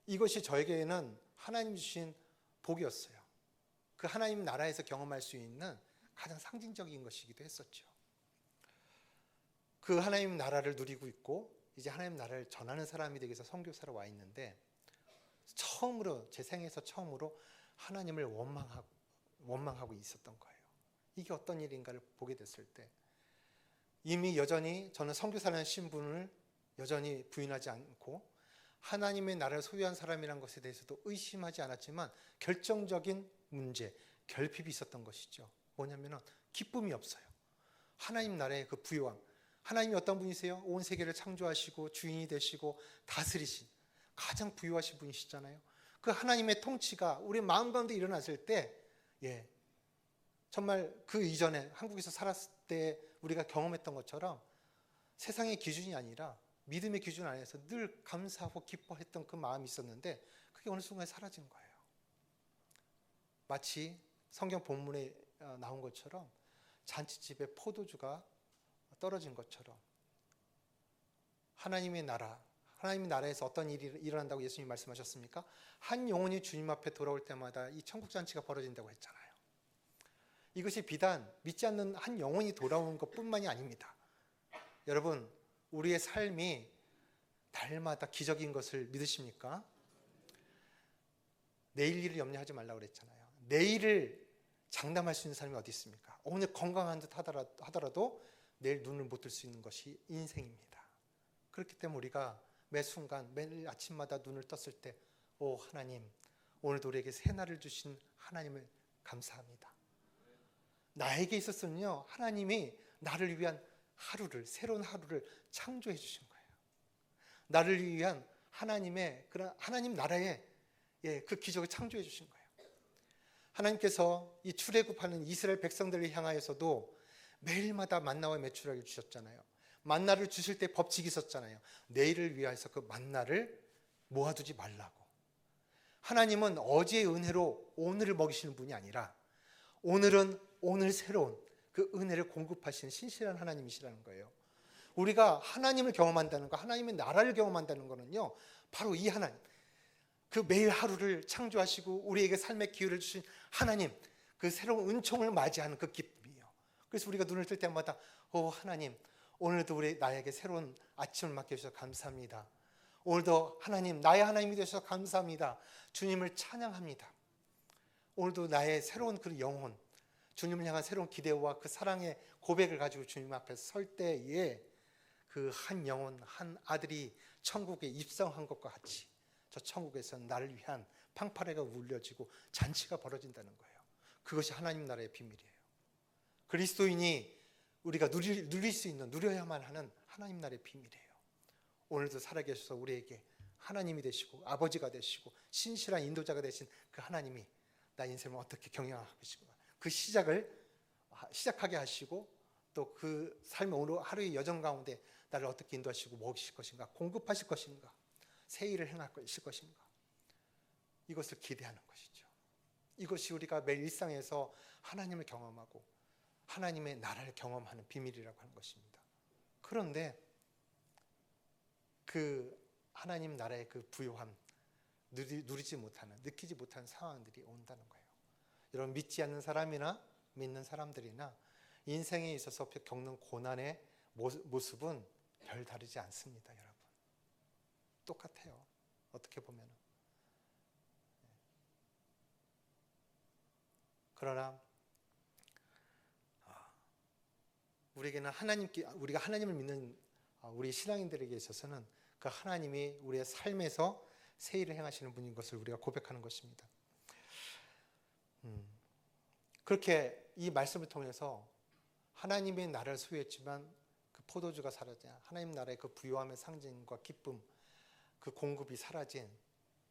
이것이 저에게는 하나님 주신 복이었어요. 그 하나님 나라에서 경험할 수 있는 가장 상징적인 것이기도 했었죠. 그 하나님 나라를 누리고 있고 이제 하나님 나라를 전하는 사람이 되기 위해서 선교사로 와 있는데 처음으로 제 생에서 처음으로 하나님을 원망하고 있었던 거예요. 이게 어떤 일인가를 보게 됐을 때 이미 여전히 저는 선교사라는 신분을 여전히 부인하지 않고 하나님의 나라를 소유한 사람이라는 것에 대해서도 의심하지 않았지만 결정적인 문제, 결핍이 있었던 것이죠. 뭐냐면은 기쁨이 없어요. 하나님 나라의 그 부요함, 하나님이 어떤 분이세요? 온 세계를 창조하시고 주인이 되시고 다스리신 가장 부유하신 분이시잖아요. 그 하나님의 통치가 우리 마음 가운데 일어났을 때 정말 그 이전에 한국에서 살았을 때 우리가 경험했던 것처럼 세상의 기준이 아니라 믿음의 기준 안에서 늘 감사하고 기뻐했던 그 마음이 있었는데 그게 어느 순간에 사라진 거예요. 마치 성경 본문에 나온 것처럼 잔치집에 포도주가 떨어진 것처럼 하나님의 나라에서 어떤 일이 일어난다고 예수님이 말씀하셨습니까? 한 영혼이 주님 앞에 돌아올 때마다 이 천국 잔치가 벌어진다고 했잖아요. 이것이 비단 믿지 않는 한 영혼이 돌아오는 것뿐만이 아닙니다. 여러분, 우리의 삶이 날마다 기적인 것을 믿으십니까? 내일 일을 염려하지 말라고 그랬잖아요. 내일을 장담할 수 있는 사람이 어디 있습니까? 오늘 건강한 듯 하더라도 내일 눈을 못 뜰 수 있는 것이 인생입니다. 그렇기 때문에 우리가 매 순간 매일 아침마다 눈을 떴을 때 하나님, 오늘도 우리에게 새날을 주신 하나님을 감사합니다. 나에게 있어서는요, 하나님이 나를 위한 새로운 하루를 창조해 주신 거예요. 나를 위한 하나님 나라의 그 기적을 창조해 주신 거예요. 하나님께서 이 출애굽하는 이스라엘 백성들을 향하여서도 매일마다 만나와 메추라기를 주셨잖아요. 만나를 주실 때 법칙이 있었잖아요. 내일을 위해서 그 만나를 모아두지 말라고. 하나님은 어제의 은혜로 오늘을 먹이시는 분이 아니라 오늘은 오늘 새로운 그 은혜를 공급하시는 신실한 하나님이시라는 거예요. 우리가 하나님을 경험한다는 거, 하나님의 나라를 경험한다는 거는요, 바로 이 하나님, 그 매일 하루를 창조하시고 우리에게 삶의 기회를 주신 하나님, 그 새로운 은총을 맞이하는 그 기쁨이에요. 그래서 우리가 눈을 뜰 때마다 하나님, 오늘도 나에게 새로운 아침을 맡겨주셔서 감사합니다. 오늘도 하나님, 나의 하나님이 되셔서 감사합니다. 주님을 찬양합니다. 오늘도 나의 새로운 그 영혼, 주님을 향한 새로운 기대와 그 사랑의 고백을 가지고 주님 앞에 설 때에 그 한 영혼, 한 아들이 천국에 입성한 것과 같이 저 천국에서는 나를 위한 팡파레가 울려지고 잔치가 벌어진다는 거예요. 그것이 하나님 나라의 비밀이에요. 그리스도인이 우리가 누릴 수 있는, 누려야만 하는 하나님 나라의 비밀이에요. 오늘도 살아계셔서 우리에게 하나님이 되시고 아버지가 되시고 신실한 인도자가 되신 그 하나님이 나 인생을 어떻게 경영하고 계시고 그 시작하게 하시고 또 그 삶의 오늘 하루의 여정 가운데 나를 어떻게 인도하시고 먹이실 것인가, 공급하실 것인가, 새 일을 행하실 것인가, 이것을 기대하는 것이죠. 이것이 우리가 매일 일상에서 하나님을 경험하고 하나님의 나라를 경험하는 비밀이라고 하는 것입니다. 그런데 그 하나님 나라의 그 부요함 누리지 못하는, 느끼지 못하는 상황들이 온다는 거예요. 여러분, 믿지 않는 사람이나 믿는 사람들이나 인생에 있어서 겪는 고난의 모습은 별 다르지 않습니다. 여러분, 똑같아요. 어떻게 보면. 그러나 우리에게는 우리가 하나님을 믿는 우리 신앙인들에게 있어서는 그 하나님이 우리의 삶에서 새 일을 행하시는 분인 것을 우리가 고백하는 것입니다. 그렇게 이 말씀을 통해서 하나님의 나라를 소유했지만 그 포도주가 사라진 하나님 나라의 그 부요함의 상징과 기쁨, 그 공급이 사라진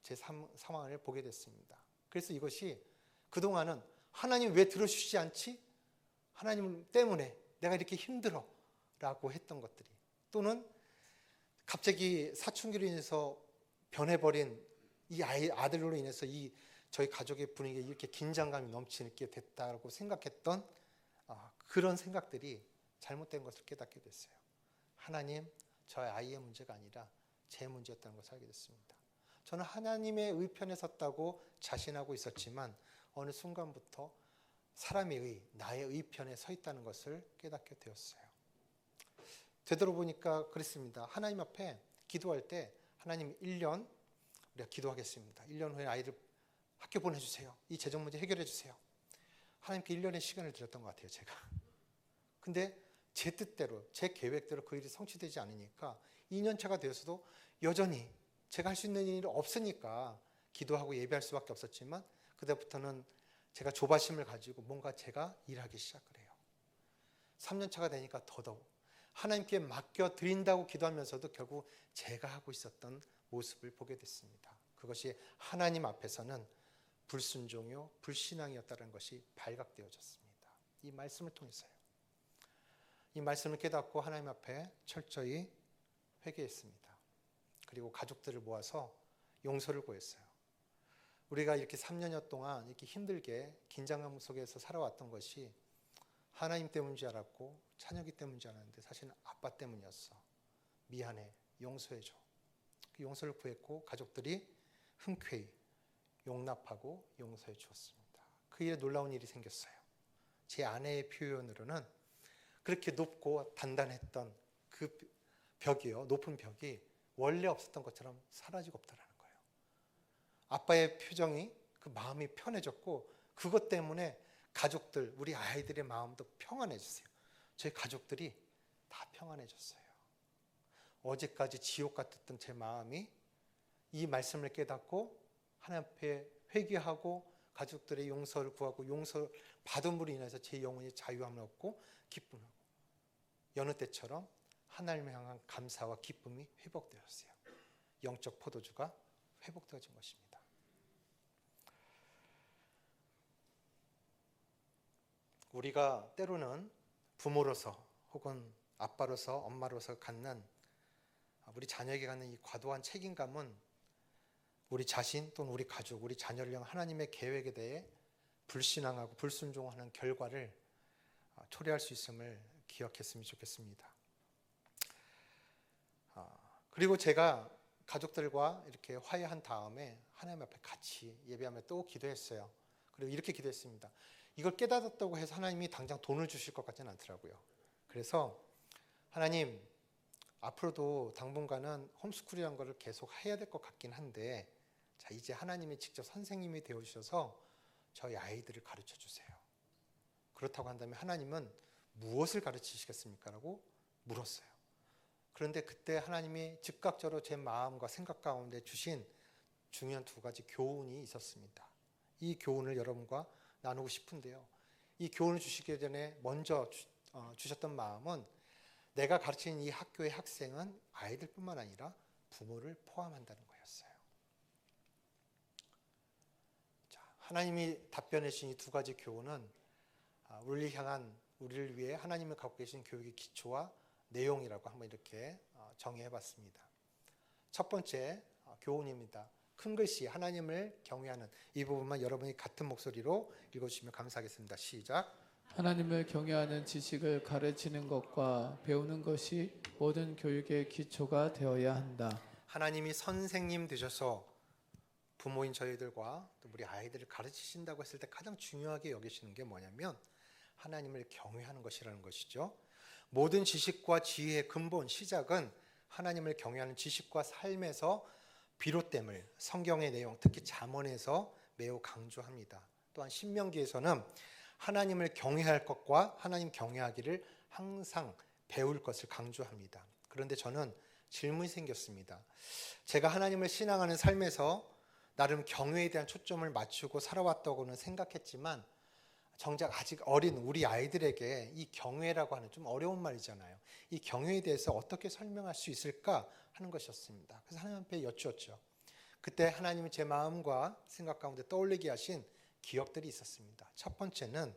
제 상황을 보게 됐습니다. 그래서 이것이 그동안은 하나님 왜 들어주시지 않지? 하나님 때문에 내가 이렇게 힘들어 라고 했던 것들이, 또는 갑자기 사춘기로 인해서 변해버린 이 아들로 인해서 저희 가족의 분위기에 이렇게 긴장감이 넘치게 됐다고 생각했던 그런 생각들이 잘못된 것을 깨닫게 됐어요. 하나님, 저의 아이의 문제가 아니라 제 문제였다는 것을 알게 됐습니다. 저는 하나님의 의편에 섰다고 자신하고 있었지만 어느 순간부터 사람의 나의 의편에 서 있다는 것을 깨닫게 되었어요. 되돌아보니까 그랬습니다. 하나님 앞에 기도할 때 하나님 1년 우리가 기도하겠습니다. 1년 후에 아이를 학교 보내주세요. 이 재정 문제 해결해 주세요. 하나님께 1년의 시간을 드렸던 것 같아요, 제가. 근데 제 뜻대로, 제 계획대로 그 일이 성취되지 않으니까 2년차가 되어서도 여전히 제가 할 수 있는 일이 없으니까 기도하고 예배할 수밖에 없었지만 그때부터는 제가 조바심을 가지고 뭔가 제가 일하기 시작을 해요. 3년차가 되니까 더더욱 하나님께 맡겨드린다고 기도하면서도 결국 제가 하고 있었던 모습을 보게 됐습니다. 그것이 하나님 앞에서는 불순종이요 불신앙이었다는 것이 발각되어졌습니다. 이 말씀을 통해서요. 이 말씀을 깨닫고 하나님 앞에 철저히 회개했습니다. 그리고 가족들을 모아서 용서를 구했어요. 우리가 이렇게 3년여 동안 이렇게 힘들게 긴장감 속에서 살아왔던 것이 하나님 때문인 줄 알았고 찬혁이 때문인 줄 알았는데 사실은 아빠 때문이었어. 미안해, 용서해줘. 그 용서를 구했고 가족들이 흔쾌히 용납하고 용서해 주었습니다. 그 일에 놀라운 일이 생겼어요. 제 아내의 표현으로는 그렇게 높고 단단했던 그 벽이요, 높은 벽이 원래 없었던 것처럼 사라지고 없다라는 거예요. 아빠의 표정이, 그 마음이 편해졌고 그것 때문에 가족들, 우리 아이들의 마음도 평안해졌어요. 저희 가족들이 다 평안해졌어요. 어제까지 지옥 같았던 제 마음이 이 말씀을 깨닫고 하나님 앞에 회개하고 가족들의 용서를 구하고 용서 받음으로 인해서 제 영혼이 자유함을 얻고 기쁨을 얻고 여느 때처럼 하나님을 향한 감사와 기쁨이 회복되었어요. 영적 포도주가 회복되어진 것입니다. 우리가 때로는 부모로서 혹은 아빠로서 엄마로서 갖는 우리 자녀에게 갖는 이 과도한 책임감은 우리 자신 또는 우리 가족, 우리 자녀를 향한 하나님의 계획에 대해 불신앙하고 불순종하는 결과를 초래할 수 있음을 기억했으면 좋겠습니다. 그리고 제가 가족들과 이렇게 화해한 다음에 하나님 앞에 같이 예배하며 또 기도했어요. 그리고 이렇게 기도했습니다. 이걸 깨닫았다고 해서 하나님이 당장 돈을 주실 것 같지는 않더라고요. 그래서 하나님, 앞으로도 당분간은 홈스쿨이라는 것을 계속 해야 될 것 같긴 한데 자, 이제 하나님이 직접 선생님이 되어주셔서 저희 아이들을 가르쳐 주세요. 그렇다고 한다면 하나님은 무엇을 가르치시겠습니까? 라고 물었어요. 그런데 그때 하나님이 즉각적으로 제 마음과 생각 가운데 주신 중요한 두 가지 교훈이 있었습니다. 이 교훈을 여러분과 나누고 싶은데요. 이 교훈을 주시기 전에 먼저 주셨던 마음은 내가 가르치는 이 학교의 학생은 아이들뿐만 아니라 부모를 포함한다는 거였어요. 자, 하나님이 답변해 주신 이 두 가지 교훈은 우리를 위해 하나님이 갖고 계신 교육의 기초와 내용이라고 한번 이렇게 정의해 봤습니다. 첫 번째 교훈입니다. 큰 글씨 하나님을 경외하는 이 부분만 여러분이 같은 목소리로 읽어주시면 감사하겠습니다. 시작. 하나님을 경외하는 지식을 가르치는 것과 배우는 것이 모든 교육의 기초가 되어야 한다. 하나님이 선생님 되셔서 부모인 저희들과 또 우리 아이들을 가르치신다고 했을 때 가장 중요하게 여기시는 게 뭐냐면 하나님을 경외하는 것이라는 것이죠. 모든 지식과 지혜의 근본 시작은 하나님을 경외하는 지식과 삶에서 비롯됨을 성경의 내용, 특히 잠언에서 매우 강조합니다. 또한 신명기에서는 하나님을 경외할 것과 하나님 경외하기를 항상 배울 것을 강조합니다. 그런데 저는 질문이 생겼습니다. 제가 하나님을 신앙하는 삶에서 나름 경외에 대한 초점을 맞추고 살아왔다고는 생각했지만 정작 아직 어린 우리 아이들에게 이 경외라고 하는 좀 어려운 말이잖아요. 이 경외에 대해서 어떻게 설명할 수 있을까 하는 것이었습니다. 그래서 하나님 앞에 여쭈었죠. 그때 하나님이 제 마음과 생각 가운데 떠올리게 하신 기억들이 있었습니다. 첫 번째는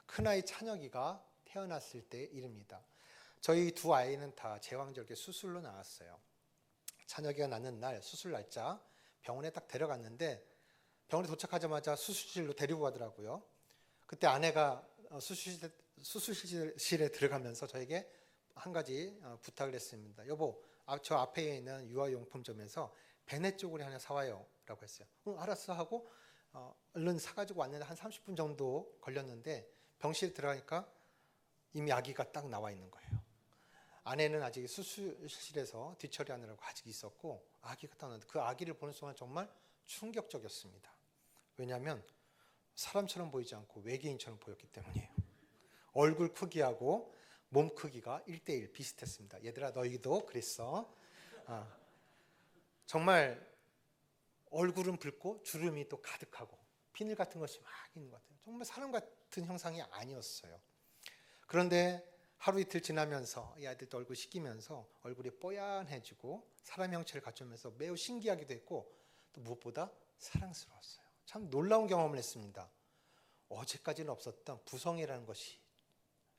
큰아이 찬혁이가 태어났을 때의 일입니다. 저희 두 아이는 다 제왕절개 수술로 나왔어요. 찬혁이가 낳는 날 수술 날짜 병원에 딱 데려갔는데 병원에 도착하자마자 수술실로 데리고 가더라고요. 그때 아내가 수술실에 들어가면서 저에게 한 가지 부탁을 했습니다. 여보, 저 앞에 있는 유아용품점에서 베네 쪼그리 하나 사와요 라고 했어요. 알았어 하고 얼른 사가지고 왔는데 한 30분 정도 걸렸는데 병실에 들어가니까 이미 아기가 딱 나와 있는 거예요. 아내는 아직 수술실에서 뒤처리하느라고 아직 있었고 아기가 딱 나왔는데 그 아기를 보는 순간 정말 충격적이었습니다. 왜냐하면 사람처럼 보이지 않고 외계인처럼 보였기 때문이에요. 얼굴 크기하고 몸 크기가 1:1 비슷했습니다. 얘들아 너희도 그랬어. 정말 얼굴은 붉고 주름이 또 가득하고 비늘 같은 것이 막 있는 것 같아요. 정말 사람 같은 형상이 아니었어요. 그런데 하루 이틀 지나면서 이 아이들도 얼굴 씻기면서 얼굴이 뽀얀해지고 사람 형체를 갖추면서 매우 신기하기도 했고 또 무엇보다 사랑스러웠어요. 참 놀라운 경험을 했습니다. 어제까지는 없었던 부성애라는 것이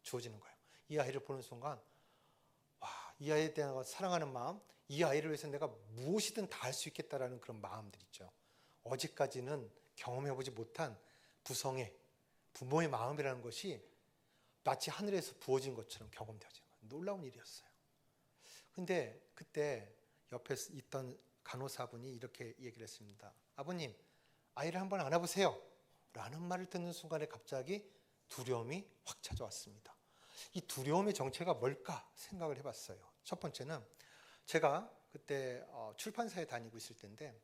주어지는 거예요. 이 아이를 보는 순간 이 아이에 대한 사랑하는 마음, 이 아이를 위해서 내가 무엇이든 다 할 수 있겠다라는 그런 마음들 있죠. 어제까지는 경험해보지 못한 부성애, 부모의 마음이라는 것이 마치 하늘에서 부어진 것처럼 경험되어지는 거예요. 놀라운 일이었어요. 근데 그때 옆에 있던 간호사분이 이렇게 얘기를 했습니다. 아버님, 아이를 한번 안아보세요 라는 말을 듣는 순간에 갑자기 두려움이 확 찾아왔습니다. 이 두려움의 정체가 뭘까 생각을 해봤어요. 첫 번째는 제가 그때 출판사에 다니고 있을 때인데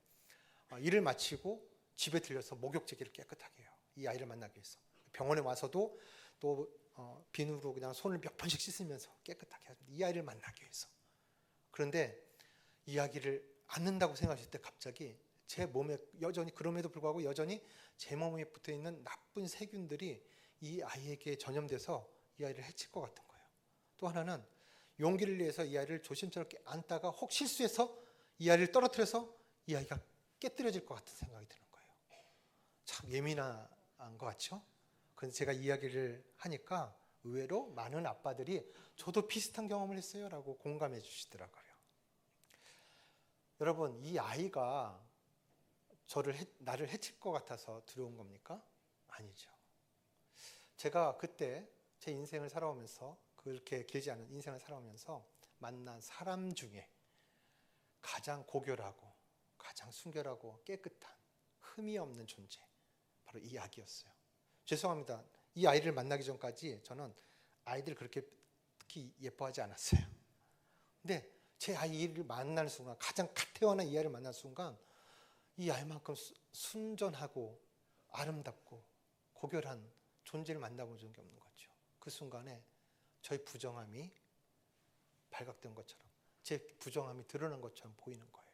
일을 마치고 집에 들려서 목욕제기를 깨끗하게 해요. 이 아이를 만나기 위해서. 병원에 와서도 또 비누로 그냥 손을 몇 번씩 씻으면서 깨끗하게 합니다. 이 아이를 만나기 위해서. 그런데 이 아기를 안는다고 생각했을 때 갑자기 제 몸에 여전히 그럼에도 불구하고 여전히 제 몸에 붙어있는 나쁜 세균들이 이 아이에게 전염돼서 이 아이를 해칠 것 같은 거예요. 또 하나는 용기를 내서 이 아이를 조심스럽게 안다가 혹 실수해서 이 아이를 떨어뜨려서 이 아이가 깨뜨려질 것 같은 생각이 드는 거예요. 참 예민한 것 같죠? 그래서 제가 이야기를 하니까 의외로 많은 아빠들이 저도 비슷한 경험을 했어요 라고 공감해 주시더라고요. 여러분, 이 아이가 나를 해칠 것 같아서 두려운 겁니까? 아니죠. 제가 그때 제 인생을 살아오면서 그렇게 길지 않은 인생을 살아오면서 만난 사람 중에 가장 고결하고 가장 순결하고 깨끗한 흠이 없는 존재, 바로 이 아기였어요. 죄송합니다. 이 아이를 만나기 전까지 저는 아이들 그렇게 특히 예뻐하지 않았어요. 근데 제 아이를 만나는 순간, 가장 갓 태어난 이 아이를 만난 순간 이 아이만큼 순전하고 아름답고 고결한 존재를 만나본 적이 없는 거죠. 그 순간에 저의 부정함이 발각된 것처럼, 제 부정함이 드러난 것처럼 보이는 거예요.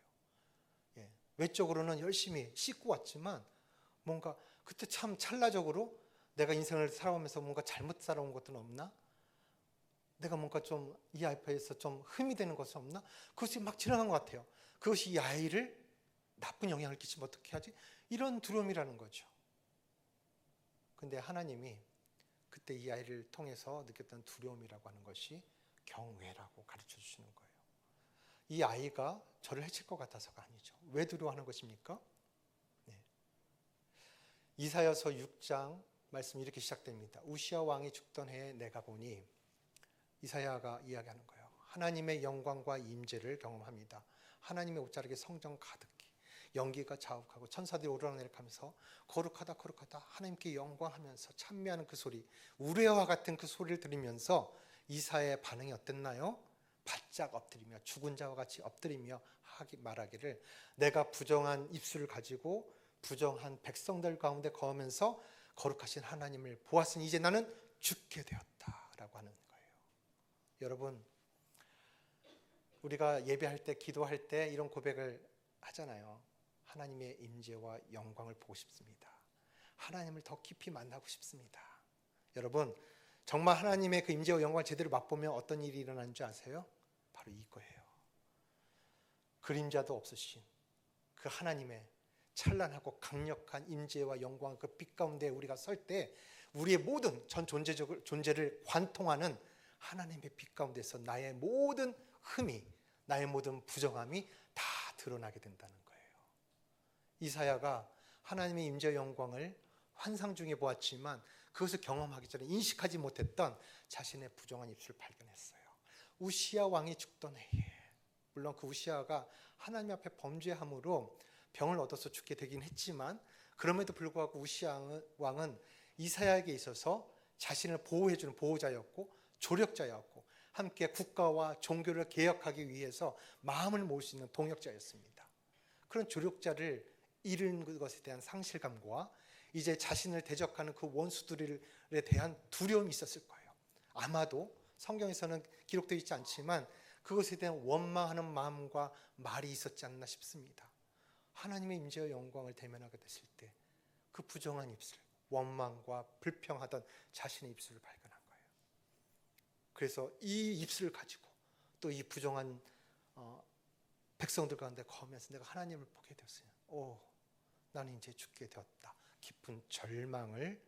예. 외적으로는 열심히 씻고 왔지만 뭔가 그때 참 찰나적으로 내가 인생을 살아오면서 뭔가 잘못 살아온 것은 없나? 내가 뭔가 좀 이 앞에서 좀 흠이 되는 것은 없나? 그것이 막 지나간 것 같아요. 그것이 이 아이를 나쁜 영향을 끼치면 어떻게 하지? 이런 두려움이라는 거죠. 근데 하나님이 그때 이 아이를 통해서 느꼈던 두려움이라고 하는 것이 경외라고 가르쳐 주시는 거예요. 이 아이가 저를 해칠 것 같아서가 아니죠. 왜 두려워하는 것입니까? 네. 이사야서 6장 말씀이 이렇게 시작됩니다. 우시아 왕이 죽던 해에 내가 보니, 이사야가 이야기하는 거예요. 하나님의 영광과 임재를 경험합니다. 하나님의 옷자락에 성전 가득히 연기가 자욱하고 천사들이 오르락내리락하면서 거룩하다 거룩하다 하나님께 영광하면서 찬미하는 그 소리, 우레와 같은 그 소리를 들으면서 이사야의 반응이 어땠나요? 바짝 엎드리며 죽은 자와 같이 엎드리며 말하기를, 내가 부정한 입술을 가지고 부정한 백성들 가운데 거하면서 거룩하신 하나님을 보았으니 이제 나는 죽게 되었다라고 하는 거예요. 여러분, 우리가 예배할 때, 기도할 때 이런 고백을 하잖아요. 하나님의 임재와 영광을 보고 싶습니다. 하나님을 더 깊이 만나고 싶습니다. 여러분, 정말 하나님의 그 임재와 영광을 제대로 맛보면 어떤 일이 일어나는 줄 아세요? 바로 이거예요. 그림자도 없으신 그 하나님의 찬란하고 강력한 임재와 영광, 그 빛 가운데 우리가 설 때 우리의 모든 전 존재를 관통하는 하나님의 빛 가운데서 나의 모든 흠이, 나의 모든 부정함이 다 드러나게 된다는 거예요. 이사야가 하나님의 임재와 영광을 환상 중에 보았지만 그것을 경험하기 전에 인식하지 못했던 자신의 부정한 입술을 발견했어요. 우시아 왕이 죽던 해에, 물론 그 우시아가 하나님 앞에 범죄함으로 병을 얻어서 죽게 되긴 했지만, 그럼에도 불구하고 우시아 왕은 이사야에게 있어서 자신을 보호해주는 보호자였고 조력자였고 함께 국가와 종교를 개혁하기 위해서 마음을 모을 수 있는 동역자였습니다. 그런 조력자를 잃은 것에 대한 상실감과 이제 자신을 대적하는 그 원수들에 대한 두려움이 있었을 거예요. 아마도 성경에서는 기록되어 있지 않지만 그것에 대한 원망하는 마음과 말이 있었지 않나 싶습니다. 하나님의 임재와 영광을 대면하게 됐을 때 그 부정한 입술, 원망과 불평하던 자신의 입술을 발견한 거예요. 그래서 이 입술을 가지고 또 이 부정한 백성들 가운데 거하면서 내가 하나님을 보게 되었어요. 나는 이제 죽게 되었다. 깊은 절망을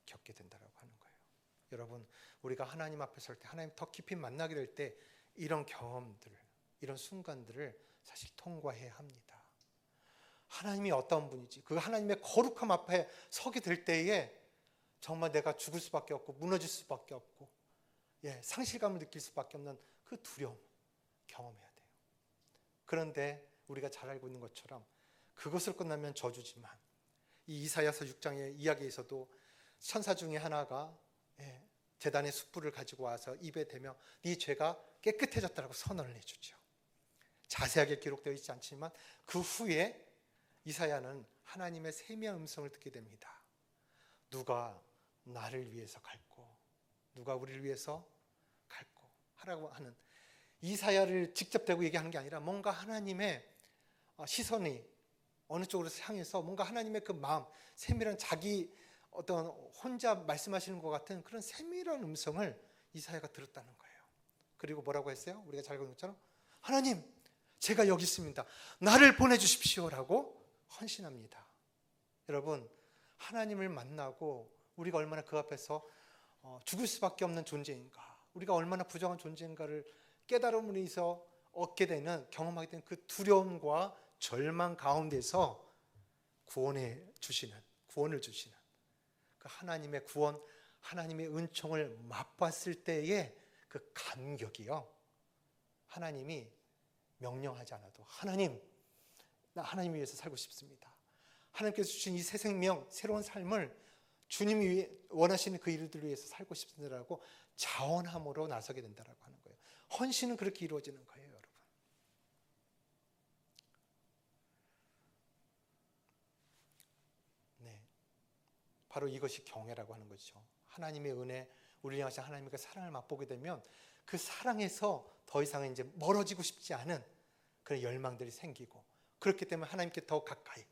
겪게 된다고 하는 거예요. 여러분, 우리가 하나님 앞에 설 때, 하나님 더 깊이 만나게 될 때 이런 경험들, 이런 순간들을 사실 통과해야 합니다. 하나님이 어떤 분이지, 그 하나님의 거룩함 앞에 서게 될 때에 정말 내가 죽을 수밖에 없고 무너질 수밖에 없고 상실감을 느낄 수밖에 없는 그 두려움 경험해야 돼요. 그런데 우리가 잘 알고 있는 것처럼 그것을 끝나면 저주지만, 이 이사야서 6장의 이야기에서도 천사 중에 하나가 제단의 숯불을 가지고 와서 입에 대며 네 죄가 깨끗해졌다라고 선언을 해주죠. 자세하게 기록되어 있지 않지만 그 후에 이사야는 하나님의 세미한 음성을 듣게 됩니다. 누가 나를 위해서 갈고 누가 우리를 위해서 갈고 하라고 하는, 이사야를 직접 대고 얘기하는 게 아니라 뭔가 하나님의 시선이 어느 쪽으로 향해서 뭔가 하나님의 그 마음, 세밀한 자기 어떤 혼자 말씀하시는 것 같은 그런 세밀한 음성을 이사야가 들었다는 거예요. 그리고 뭐라고 했어요? 우리가 잘 보는 것처럼 하나님, 제가 여기 있습니다. 나를 보내주십시오라고 헌신합니다. 여러분, 하나님을 만나고 우리가 얼마나 그 앞에서 죽을 수밖에 없는 존재인가, 우리가 얼마나 부정한 존재인가를 깨달음으로 인해서 얻게 되는, 경험하게 되는 그 두려움과 절망 가운데서 구원을 주시는 그 하나님의 구원, 하나님의 은총을 맛봤을 때의 그 감격이요, 하나님이 명령하지 않아도 하나님, 나 하나님 위해서 살고 싶습니다. 하나님께서 주신 이 새 생명, 새로운 삶을 주님이 원하시는 그 일들을 위해서 살고 싶습니다라고 자원함으로 나서게 된다라고 하는 거예요. 헌신은 그렇게 이루어지는 거예요, 여러분. 네, 바로 이것이 경외라고 하는 거죠. 하나님의 은혜, 우리를 향하신 하나님의 그 사랑을 맛보게 되면 그 사랑에서 더 이상 이제 멀어지고 싶지 않은 그런 열망들이 생기고, 그렇기 때문에 하나님께 더 가까이,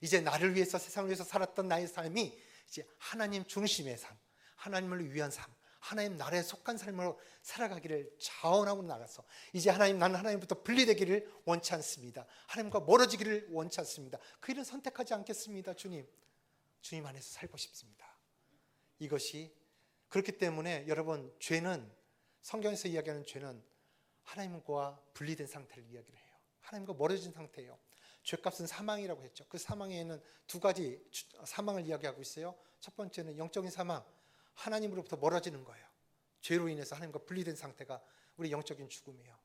이제 나를 위해서, 세상을 위해서 살았던 나의 삶이 이제 하나님 중심의 삶, 하나님을 위한 삶, 하나님 나라에 속한 삶으로 살아가기를 자원하고 나가서, 이제 하나님, 나는 하나님부터 분리되기를 원치 않습니다. 하나님과 멀어지기를 원치 않습니다. 그 일은 선택하지 않겠습니다. 주님 안에서 살고 싶습니다. 이것이 그렇기 때문에 여러분, 죄는, 성경에서 이야기하는 죄는 하나님과 분리된 상태를 이야기를 해요. 하나님과 멀어진 상태예요. 죄값은 사망이라고 했죠. 그 사망에는 두 가지 사망을 이야기하고 있어요. 첫 번째는 영적인 사망, 하나님으로부터 멀어지는 거예요. 죄로 인해서 하나님과 분리된 상태가 우리 영적인 죽음이에요.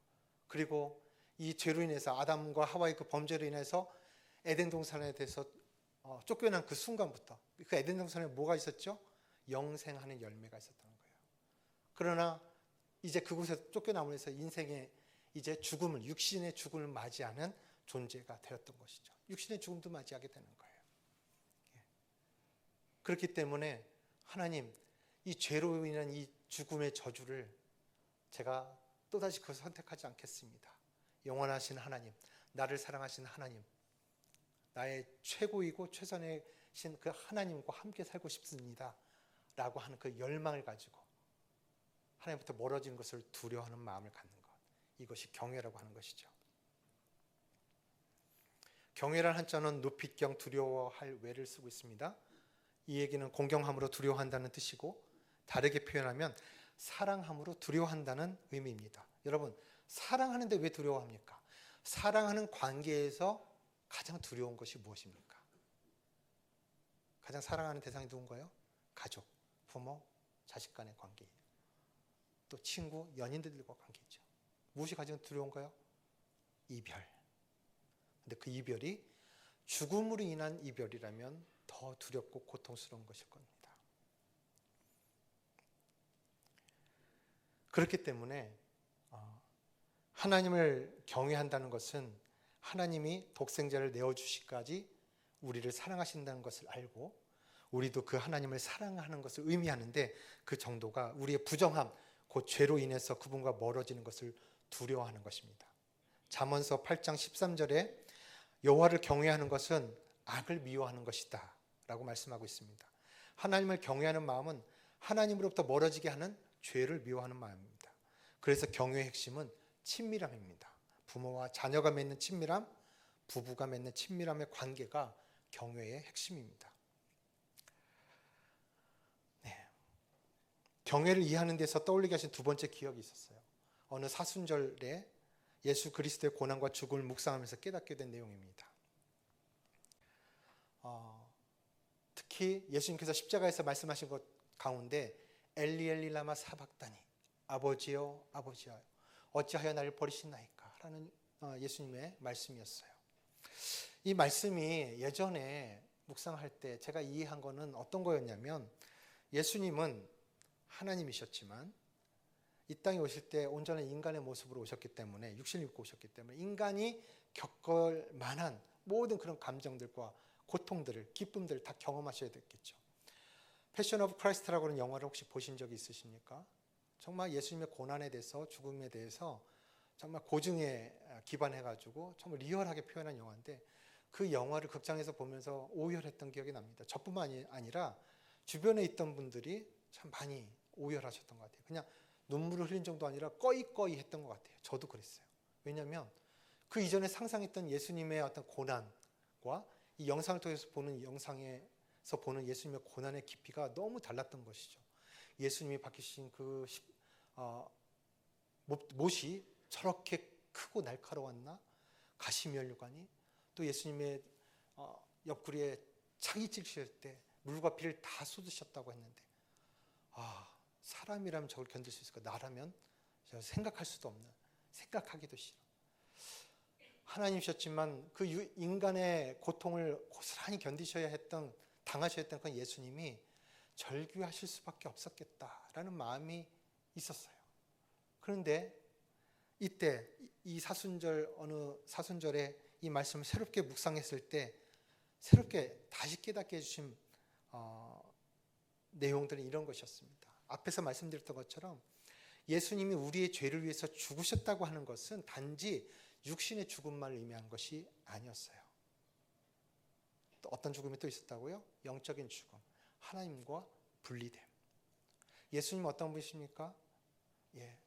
그리고 이 죄로 인해서 아담과 하와의 그 범죄로 인해서 에덴 동산에 대해서 쫓겨난 그 순간부터 그 에덴 동산에 뭐가 있었죠? 영생하는 열매가 있었다는 거예요. 그러나 이제 그곳에서 쫓겨남으로써 인생의 이제 죽음을, 육신의 죽음을 맞이하는 존재가 되었던 것이죠. 육신의 죽음도 맞이하게 되는 거예요. 그렇기 때문에 하나님, 이 죄로 인한 이 죽음의 저주를 제가 또다시 그것을 선택하지 않겠습니다. 영원하신 하나님, 나를 사랑하신 하나님, 나의 최고이고 최선이신 그 하나님과 함께 살고 싶습니다 라고 하는 그 열망을 가지고 하나님부터 멀어지는 것을 두려워하는 마음을 갖는 것, 이것이 경외라고 하는 것이죠. 경외란 한자는 높이경 두려워할 외를 쓰고 있습니다. 이 얘기는 공경함으로 두려워한다는 뜻이고, 다르게 표현하면 사랑함으로 두려워한다는 의미입니다. 여러분, 사랑하는데 왜 두려워합니까? 사랑하는 관계에서 가장 두려운 것이 무엇입니까? 가장 사랑하는 대상이 누군가요? 가족, 부모, 자식 간의 관계예요. 또 친구, 연인들과 관계죠. 무엇이 가장 두려운가요? 이별. 근데 그 이별이 죽음으로 인한 이별이라면 더 두렵고 고통스러운 것일 겁니다. 그렇기 때문에 하나님을 경외한다는 것은 하나님이 독생자를 내어주시기까지 우리를 사랑하신다는 것을 알고 우리도 그 하나님을 사랑하는 것을 의미하는데, 그 정도가 우리의 부정함, 곧 죄로 인해서 그분과 멀어지는 것을 두려워하는 것입니다. 잠언서 8장 13절에 여호와를 경외하는 것은 악을 미워하는 것이다 라고 말씀하고 있습니다. 하나님을 경외하는 마음은 하나님으로부터 멀어지게 하는 죄를 미워하는 마음입니다. 그래서 경외의 핵심은 친밀함입니다. 부모와 자녀가 맺는 친밀함, 부부가 맺는 친밀함의 관계가 경외의 핵심입니다. 경외를 이해하는 데서 떠올리게 하신 두 번째 기억이 있었어요. 어느 사순절에 예수 그리스도의 고난과 죽음을 묵상하면서 깨닫게 된 내용입니다. 특히 예수님께서 십자가에서 말씀하신 것 가운데 엘리 엘리 라마 사박다니, 아버지여 아버지여 어찌하여 나를 버리시나이까 라는 예수님의 말씀이었어요. 이 말씀이 예전에 묵상할 때 제가 이해한 거는 어떤 거였냐면, 예수님은 하나님이셨지만 이 땅에 오실 때 온전한 인간의 모습으로 오셨기 때문에, 육신을 입고 오셨기 때문에 인간이 겪을 만한 모든 그런 감정들과 고통들을, 기쁨들을 다 경험하셔야 됐겠죠. 패션 오브 크라이스트라고 하는 영화를 혹시 보신 적이 있으십니까? 정말 예수님의 고난에 대해서, 죽음에 대해서 정말 고증에 기반해가지고 정말 리얼하게 표현한 영화인데, 그 영화를 극장에서 보면서 오열했던 기억이 납니다. 저뿐만 아니라 주변에 있던 분들이 참 많이 오열하셨던 것 같아요. 그냥 눈물을 흘린 정도 아니라 꺼이꺼이 했던 것 같아요. 저도 그랬어요. 왜냐하면 그 이전에 상상했던 예수님의 어떤 고난과 이 영상을 통해서 보는 영상에서 보는 예수님의 고난의 깊이가 너무 달랐던 것이죠. 예수님이 박히신 그 못이 저렇게 크고 날카로웠나? 가시면류관이, 또 예수님의 옆구리에 창이 찔실 때 물과 피를 다 쏟으셨다고 했는데, 사람이라면 저걸 견딜 수 있을까? 나라면 생각할 수도 없는, 생각하기도 싫어. 하나님이셨지만 그 인간의 고통을 고스란히 견디셔야 했던, 당하셔야 했던 그 예수님이 절규하실 수밖에 없었겠다라는 마음이 있었어요. 그런데 이때 이 사순절, 어느 사순절에 이 말씀을 새롭게 묵상했을 때 새롭게 다시 깨닫게 해주신 내용들은 이런 것이었습니다. 앞에서 말씀드렸던 것처럼 예수님이 우리의 죄를 위해서 죽으셨다고 하는 것은 단지 육신의 죽음만을 의미하는 것이 아니었어요. 또 어떤 죽음이 또 있었다고요? 영적인 죽음, 하나님과 분리됨. 예수님 어떤 분이십니까?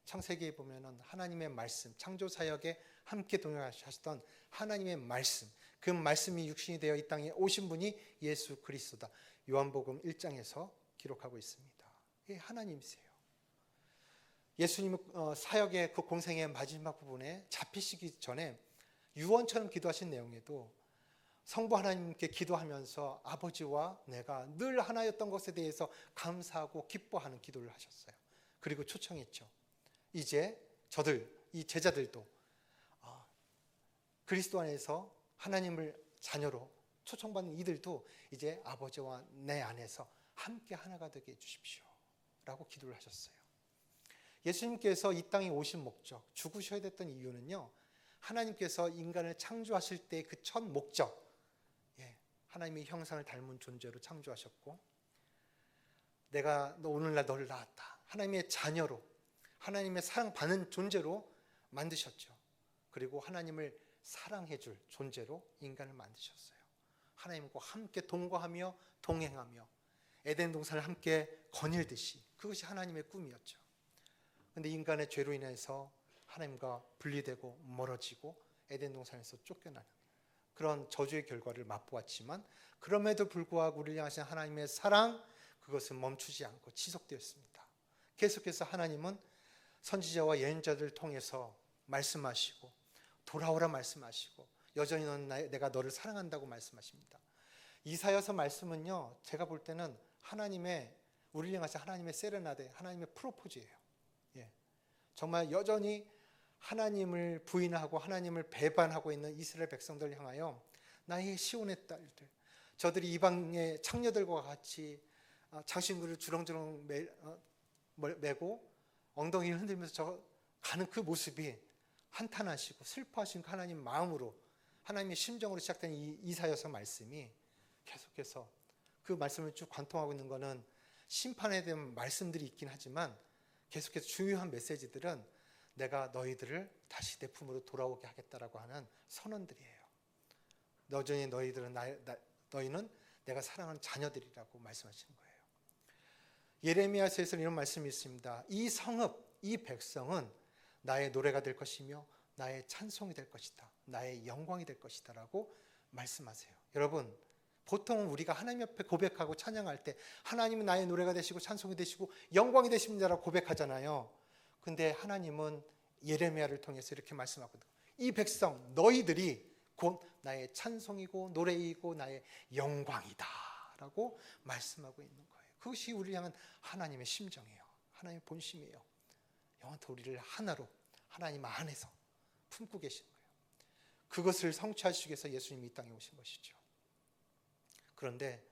창세기에 보면은 하나님의 말씀, 창조 사역에 함께 동행하셨던 하나님의 말씀, 그 말씀이 육신이 되어 이 땅에 오신 분이 예수 그리스도다. 요한복음 1장에서 기록하고 있습니다. 하나님이세요. 예수님 사역의 그 공생의 마지막 부분에 잡히시기 전에 유언처럼 기도하신 내용에도 성부 하나님께 기도하면서 아버지와 내가 늘 하나였던 것에 대해서 감사하고 기뻐하는 기도를 하셨어요. 그리고 초청했죠. 이제 이 제자들도 그리스도 안에서 하나님을 자녀로 초청받는 이들도 이제 아버지와 내 안에서 함께 하나가 되게 해주십시오 라고 기도를 하셨어요. 예수님께서 이 땅에 오신 목적, 죽으셔야 됐던 이유는요, 하나님께서 인간을 창조하실 때 그 첫 목적, 하나님의 형상을 닮은 존재로 창조하셨고, 내가 오늘날 너를 낳았다, 하나님의 자녀로, 하나님의 사랑받는 존재로 만드셨죠. 그리고 하나님을 사랑해줄 존재로 인간을 만드셨어요. 하나님과 함께 동거하며 동행하며 에덴 동산을 함께 거닐듯이, 그것이 하나님의 꿈이었죠. 그런데 인간의 죄로 인해서 하나님과 분리되고 멀어지고 에덴 동산에서 쫓겨나는 그런 저주의 결과를 맛보았지만, 그럼에도 불구하고 우리를 향하신 하나님의 사랑, 그것은 멈추지 않고 지속되었습니다. 계속해서 하나님은 선지자와 예언자들을 통해서 말씀하시고, 돌아오라 말씀하시고, 여전히 내가 너를 사랑한다고 말씀하십니다. 이사야서 말씀은요, 제가 볼 때는 우리를 향하신 하나님의 세레나데, 하나님의 프로포즈예요. 정말 여전히 하나님을 부인하고 하나님을 배반하고 있는 이스라엘 백성들을 향하여, 나의 시온의 딸들, 저들이 이방의 창녀들과 같이 장신구를 주렁주렁 메고 엉덩이를 흔들면서 가는 그 모습이 한탄하시고 슬퍼하신 그 하나님 마음으로, 하나님의 심정으로 시작된 이 이사야서 말씀이 계속해서 그 말씀을 쭉 관통하고 있는 것은 심판에 대한 말씀들이 있긴 하지만, 계속해서 중요한 메시지들은 내가 너희들을 다시 내 품으로 돌아오게 하겠다라고 하는 선언들이에요. 여전히 너희는 내가 사랑하는 자녀들이라고 말씀하시는 거예요. 예레미야서에서는 이런 말씀이 있습니다. 이 성읍, 이 백성은 나의 노래가 될 것이며 나의 찬송이 될 것이다, 나의 영광이 될 것이다 라고 말씀하세요. 여러분, 보통 우리가 하나님 앞에 고백하고 찬양할 때 하나님은 나의 노래가 되시고 찬송이 되시고 영광이 되십니다라고 고백하잖아요. 근데 하나님은 예레미야를 통해서 이렇게 말씀하거든요. 이 백성, 너희들이 곧 나의 찬송이고 노래이고 나의 영광이다 라고 말씀하고 있는 거예요. 그것이 우리를 향한 하나님의 심정이에요. 하나님의 본심이에요. 영원토록 우리를 하나로, 하나님 안에서 품고 계신 거예요. 그것을 성취하시기 위해서 예수님이 이 땅에 오신 것이죠. 그런데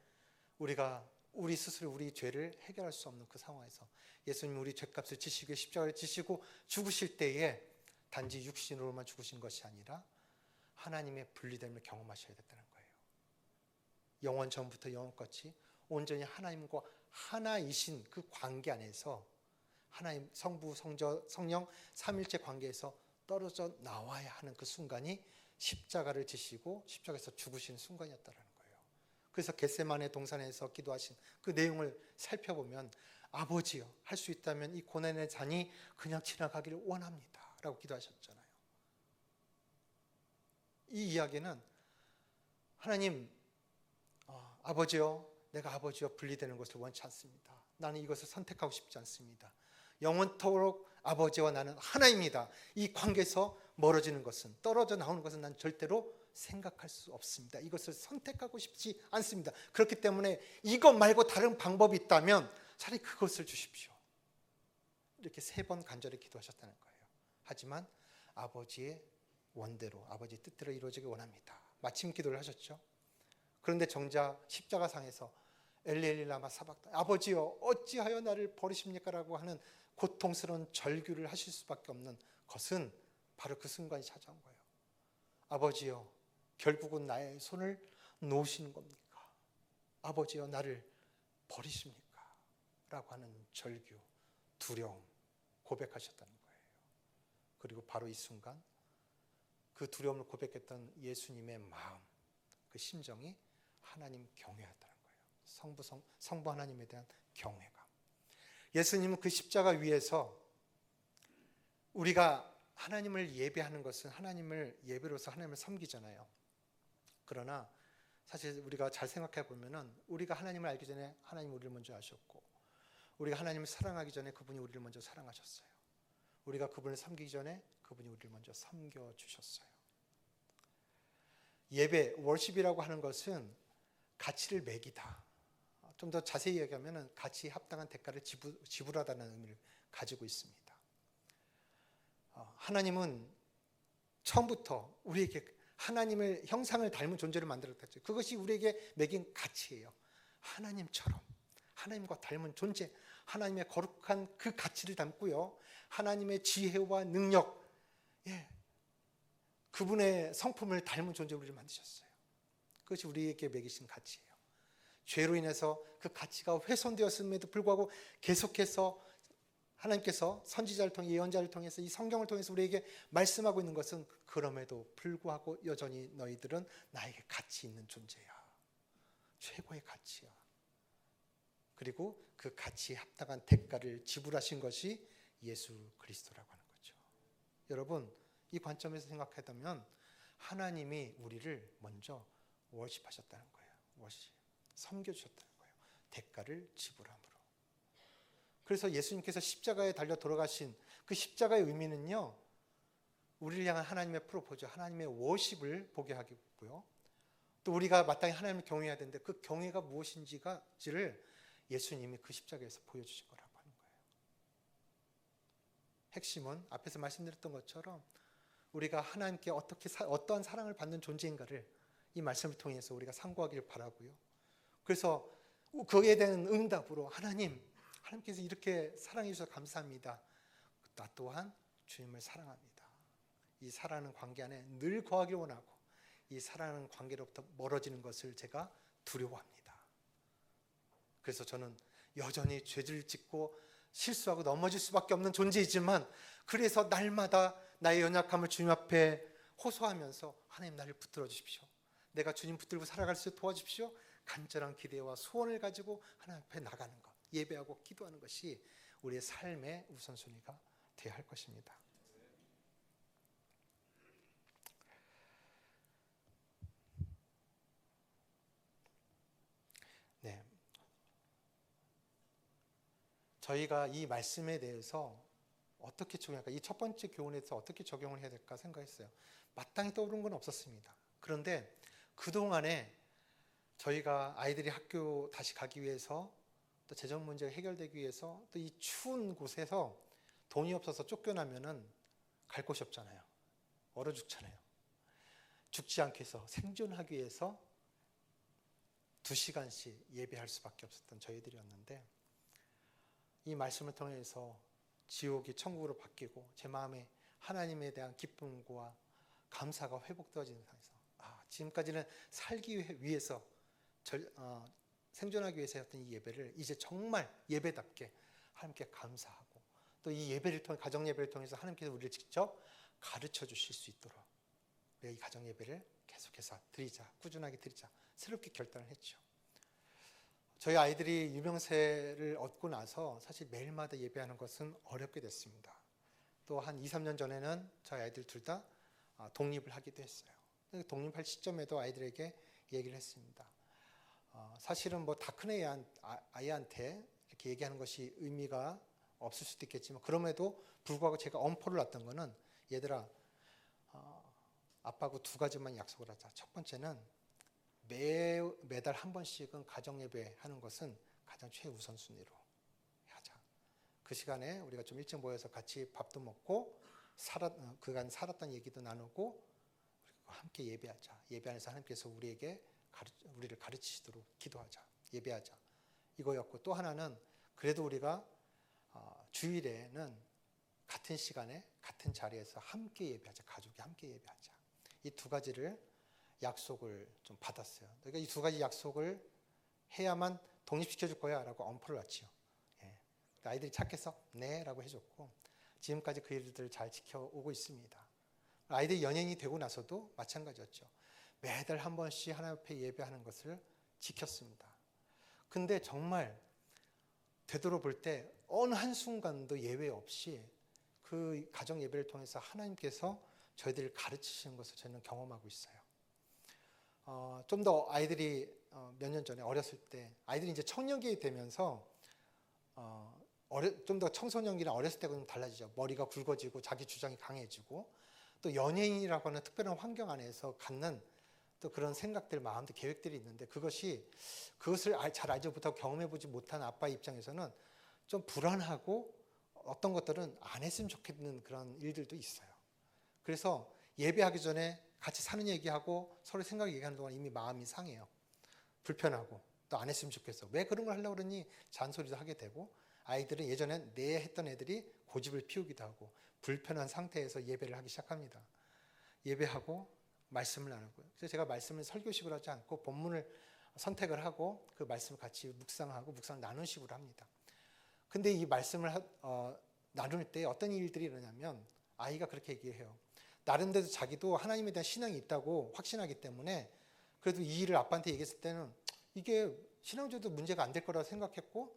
우리 스스로 우리 죄를 해결할 수 없는 그 상황에서 예수님이 우리 죄값을 지시고 십자가를 지시고 죽으실 때에 단지 육신으로만 죽으신 것이 아니라 하나님의 분리됨을 경험하셔야 됐다는 거예요. 영원 전부터 영원까지 온전히 하나님과 하나이신 그 관계 안에서, 하나님 성부 성령 삼일체 관계에서 떨어져 나와야 하는 그 순간이 십자가를 지시고 십자가에서 죽으시는 순간이었다는 거예요. 그래서 겟세마네 동산에서 기도하신 그 내용을 살펴보면, 아버지여, 할 수 있다면 이 고난의 잔이 그냥 지나가기를 원합니다 라고 기도하셨잖아요. 이 이야기는 하나님, 아버지여, 내가 아버지와 분리되는 것을 원치 않습니다. 나는 이것을 선택하고 싶지 않습니다. 영원토록 아버지와 나는 하나입니다. 이 관계에서 멀어지는 것은, 떨어져 나오는 것은 난 절대로 생각할 수 없습니다. 이것을 선택하고 싶지 않습니다. 그렇기 때문에 이것 말고 다른 방법이 있다면 차라리 그것을 주십시오. 이렇게 3번 간절히 기도하셨다는 거예요. 하지만 아버지의 원대로, 아버지의 뜻대로 이루어지길 원합니다. 마침 기도를 하셨죠. 그런데 정작 십자가상에서 엘리 라마 사박다니, 아버지여 어찌하여 나를 버리십니까 라고 하는 고통스러운 절규를 하실 수밖에 없는 것은 바로 그 순간이 찾아온 거예요. 아버지여, 결국은 나의 손을 놓으시는 겁니까? 아버지여, 나를 버리십니까? 라고 하는 절규, 두려움, 고백하셨다는 거예요. 그리고 바로 이 순간 그 두려움을 고백했던 예수님의 마음, 그 심정이 하나님 경외였다는 거예요. 성부 하나님에 대한 경외감. 예수님은 그 십자가 위에서, 우리가 하나님을 예배하는 것은 하나님을 예배로서 하나님을 섬기잖아요. 그러나 사실 우리가 잘 생각해 보면은, 우리가 하나님을 알기 전에 하나님 우리를 먼저 아셨고, 우리가 하나님을 사랑하기 전에 그분이 우리를 먼저 사랑하셨어요. 우리가 그분을 섬기기 전에 그분이 우리를 먼저 섬겨주셨어요. 예배, 월십이라고 하는 것은 가치를 매기다. 좀 더 자세히 얘기하면 가치에 합당한 대가를 지불하다는 의미를 가지고 있습니다. 하나님은 처음부터 우리에게 하나님의 형상을 닮은 존재를 만들었다. 그것이 우리에게 매긴 가치예요. 하나님처럼, 하나님과 닮은 존재, 하나님의 거룩한 그 가치를 담고요. 하나님의 지혜와 능력, 그분의 성품을 닮은 존재로 우리를 만드셨어요. 그것이 우리에게 매기신 가치예요. 죄로 인해서 그 가치가 훼손되었음에도 불구하고 계속해서 하나님께서 선지자를 통해 예언자를 통해서 이 성경을 통해서 우리에게 말씀하고 있는 것은 그럼에도 불구하고 여전히 너희들은 나에게 가치 있는 존재야. 최고의 가치야. 그리고 그 가치에 합당한 대가를 지불하신 것이 예수 그리스도라고 하는 거죠. 여러분, 이 관점에서 생각하다면 하나님이 우리를 먼저 월십하셨다는 거예요. 월십. 섬겨주셨다는 거예요. 대가를 지불함으로. 그래서 예수님께서 십자가에 달려 돌아가신 그 십자가의 의미는요, 우리를 향한 하나님의 프로포즈, 하나님의 워십을 보게 하겠고요. 또 우리가 마땅히 하나님을 경외해야 되는데 그 경외가 무엇인지를 예수님이 그 십자가에서 보여주신 거라고 하는 거예요. 핵심은 앞에서 말씀드렸던 것처럼 우리가 하나님께 어떠한 사랑을 받는 존재인가를 이 말씀을 통해서 우리가 상고하기를 바라고요. 그래서 그에 대한 응답으로 하나님께서 이렇게 사랑해 주셔서 감사합니다. 나 또한 주님을 사랑합니다. 이 사랑하는 관계 안에 늘 거하길 원하고 이 사랑하는 관계로부터 멀어지는 것을 제가 두려워합니다. 그래서 저는 여전히 죄를 짓고 실수하고 넘어질 수밖에 없는 존재이지만 그래서 날마다 나의 연약함을 주님 앞에 호소하면서 하나님 나를 붙들어 주십시오. 내가 주님 붙들고 살아갈 수 있도록 도와주십시오. 간절한 기대와 소원을 가지고 하나님 앞에 나가는 것, 예배하고 기도하는 것이 우리의 삶의 우선순위가 되어야 할 것입니다. 네, 저희가 이 말씀에 대해서 어떻게 적용할까? 이 첫 번째 교훈에서 어떻게 적용을 해야 될까 생각했어요. 마땅히 떠오른 건 없었습니다. 그런데 그동안에 저희가 아이들이 학교 다시 가기 위해서 또 재정 문제가 해결되기 위해서 또 이 추운 곳에서 돈이 없어서 쫓겨나면은 갈 곳이 없잖아요. 얼어 죽잖아요. 죽지 않기 위해서 생존하기 위해서 2시간씩 예배할 수밖에 없었던 저희들이었는데 이 말씀을 통해서 지옥이 천국으로 바뀌고 제 마음에 하나님에 대한 기쁨과 감사가 회복되어지는 상황에서 지금까지는 살기 위해서 생존하기 위해서 했던 이 예배를 이제 정말 예배답게 하나님께 감사하고 또 이 예배를 통해 가정 예배를 통해서 하나님께서 우리를 직접 가르쳐 주실 수 있도록 우리가 이 가정 예배를 계속해서 드리자, 꾸준하게 드리자 새롭게 결단을 했죠. 저희 아이들이 유명세를 얻고 나서 사실 매일마다 예배하는 것은 어렵게 됐습니다. 또 한 2, 3년 전에는 저희 아이들 둘 다 독립을 하기도 했어요. 독립할 시점에도 아이들에게 얘기를 했습니다. 사실은 뭐 다 큰 아이한테 이렇게 얘기하는 것이 의미가 없을 수도 있겠지만 그럼에도 불구하고 제가 엄포를 놨던 거는 얘들아 아빠하고 2가지만 약속을 하자. 첫 번째는 매달 한 번씩은 가정 예배 하는 것은 가장 최우선순위로 하자. 그 시간에 우리가 좀 일찍 모여서 같이 밥도 먹고 그간 살았던 얘기도 나누고 그리고 함께 예배하자. 예배 안에서 하나님께서 우리를 가르치시도록 기도하자. 예배하자. 이거였고 또 하나는 그래도 우리가 주일에는 같은 시간에 같은 자리에서 함께 예배하자. 가족이 함께 예배하자. 이 2가지를 약속을 좀 받았어요. 그러니까 이 2가지 약속을 해야만 독립시켜줄 거야 라고 엄포를 놨지요. 아이들이 착해서 네 라고 해줬고 지금까지 그 일들을 잘 지켜오고 있습니다. 아이들이 연예인이 되고 나서도 마찬가지였죠. 매달 한 번씩 하나님 앞에 예배하는 것을 지켰습니다. 근데 정말 되돌아볼 때 어느 한순간도 예외 없이 그 가정 예배를 통해서 하나님께서 저희들을 가르치시는 것을 저는 경험하고 있어요. 좀 더 아이들이 몇 년 전에 어렸을 때 아이들이 이제 청년기에 되면서 좀 더 청소년기나 어렸을 때하고는 달라지죠. 머리가 굵어지고 자기 주장이 강해지고 또 연예인이라고 하는 특별한 환경 안에서 갖는 또 그런 생각들, 마음들, 계획들이 있는데 그것을 잘 알지 못하고 경험해보지 못한 아빠의 입장에서는 좀 불안하고 어떤 것들은 안 했으면 좋겠는 그런 일들도 있어요. 그래서 예배하기 전에 같이 사는 얘기하고 서로 생각 얘기하는 동안 이미 마음이 상해요. 불편하고 또 안 했으면 좋겠어. 왜 그런 걸 하려고 그러니 잔소리도 하게 되고 아이들은 예전에 내 했던 애들이 고집을 피우기도 하고 불편한 상태에서 예배를 하기 시작합니다. 예배하고 말씀을 나누고요. 그래서 제가 말씀을 설교식으로 하지 않고 본문을 선택을 하고 그 말씀을 같이 묵상하고 묵상을 나누는 식으로 합니다. 근데 이 말씀을 나눌 때 어떤 일들이 일어나냐면 아이가 그렇게 얘기해요. 나름대로 자기도 하나님에 대한 신앙이 있다고 확신하기 때문에 그래도 이 일을 아빠한테 얘기했을 때는 이게 신앙적으로 문제가 안 될 거라고 생각했고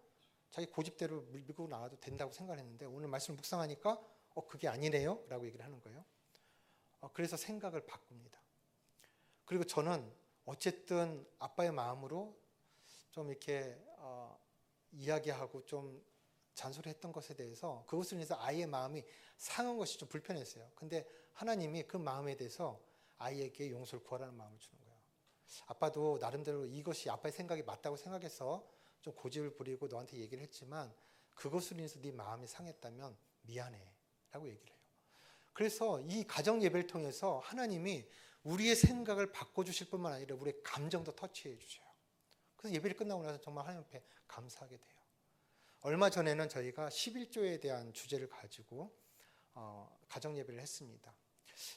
자기 고집대로 밀고 나와도 된다고 생각했는데 오늘 말씀을 묵상하니까 그게 아니네요 라고 얘기를 하는 거예요. 그래서 생각을 바꿉니다. 그리고 저는 어쨌든 아빠의 마음으로 좀 이렇게 이야기하고 좀 잔소리했던 것에 대해서 그것을 인해서 아이의 마음이 상한 것이 좀 불편했어요. 근데 하나님이 그 마음에 대해서 아이에게 용서를 구하라는 마음을 주는 거예요. 아빠도 나름대로 이것이 아빠의 생각이 맞다고 생각해서 좀 고집을 부리고 너한테 얘기를 했지만 그것으로 인해서 네 마음이 상했다면 미안해 라고 얘기를 해요. 그래서 이 가정 예배를 통해서 하나님이 우리의 생각을 바꿔주실 뿐만 아니라 우리의 감정도 터치해 주셔요. 그래서 예배를 끝나고 나서 정말 하나님 앞에 감사하게 돼요. 얼마 전에는 저희가 11조에 대한 주제를 가지고 가정 예배를 했습니다.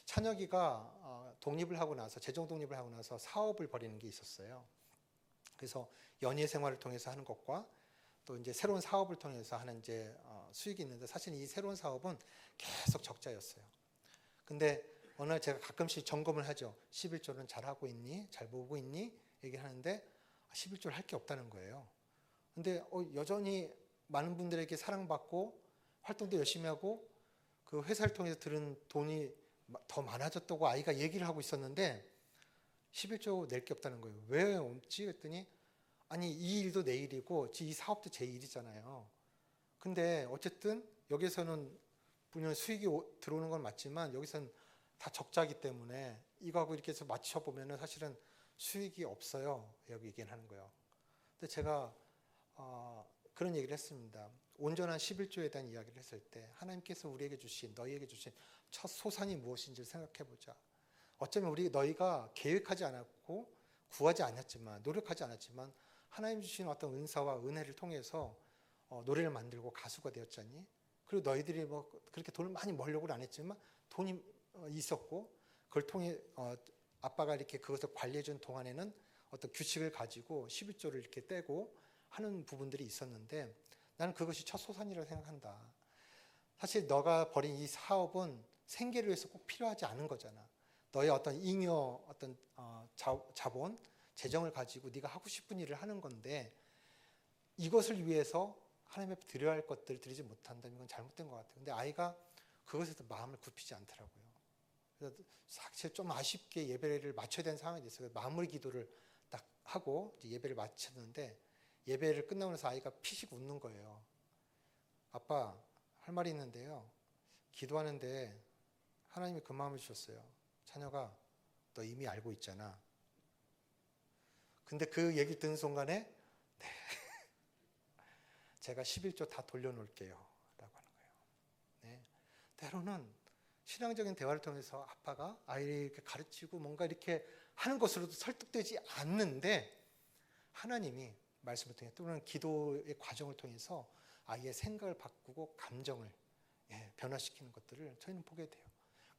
찬혁이가 독립을 하고 나서 재정 독립을 하고 나서 사업을 벌이는 게 있었어요. 그래서 연예 생활을 통해서 하는 것과 또 이제 새로운 사업을 통해서 하는 이제 수익이 있는데 사실 이 새로운 사업은 계속 적자였어요. 근데 어느 날 제가 가끔씩 점검을 하죠. 11조는 잘하고 있니? 잘 보고 있니? 얘기를 하는데 11조를 할 게 없다는 거예요. 근데 여전히 많은 분들에게 사랑받고 활동도 열심히 하고 그 회사를 통해서 들은 돈이 더 많아졌다고 아이가 얘기를 하고 있었는데 11조 낼 게 없다는 거예요. 왜 없지? 했더니 아니 이 일도 내 일이고 이 사업도 제 일이잖아요. 근데 어쨌든 여기서는 분명 수익이 들어오는 건 맞지만 여기서는 다 적자기 때문에 이거하고 이렇게 해서 맞춰보면 사실은 수익이 없어요. 여기 얘기는 하는 거예요. 근데 제가 그런 얘기를 했습니다. 온전한 11조에 대한 이야기를 했을 때 하나님께서 우리에게 주신 너희에게 주신 첫 소산이 무엇인지를 생각해보자. 어쩌면 너희가 계획하지 않았고 구하지 않았지만 노력하지 않았지만 하나님 주신 어떤 은사와 은혜를 통해서 노래를 만들고 가수가 되었잖니. 그리고 너희들이 뭐 그렇게 돈을 많이 벌려고는 안 했지만 돈이 있었고 그걸 통해 아빠가 이렇게 그것을 관리해 준 동안에는 어떤 규칙을 가지고 11조를 이렇게 떼고 하는 부분들이 있었는데 나는 그것이 첫 소산이라고 생각한다. 사실 너가 벌인 이 사업은 생계를 위해서 꼭 필요하지 않은 거잖아. 너의 어떤 잉여, 어떤 자본, 재정을 가지고 네가 하고 싶은 일을 하는 건데 이것을 위해서 하나님 앞에 드려야 할 것들을 드리지 못한다면 이건 잘못된 것 같아요. 근데 아이가 그것에서 마음을 굽히지 않더라고요. 그래서 사실 좀 아쉽게 예배를 마쳐야 되는 상황이 됐어요. 마무리 기도를 딱 하고 이제 예배를 마쳤는데 예배를 끝나고 나서 아이가 피식 웃는 거예요. 아빠, 할 말이 있는데요. 기도하는데 하나님이 그 마음을 주셨어요. 찬혁아, 너 이미 알고 있잖아. 근데 그 얘기 듣는 순간에 네, 제가 11조 다 돌려놓을게요 라고 하는 거예요. 네. 때로는 신앙적인 대화를 통해서 아빠가 아이를 이렇게 가르치고 뭔가 이렇게 하는 것으로도 설득되지 않는데 하나님이 말씀을 통해 또는 기도의 과정을 통해서 아이의 생각을 바꾸고 감정을 변화시키는 것들을 저희는 보게 돼요.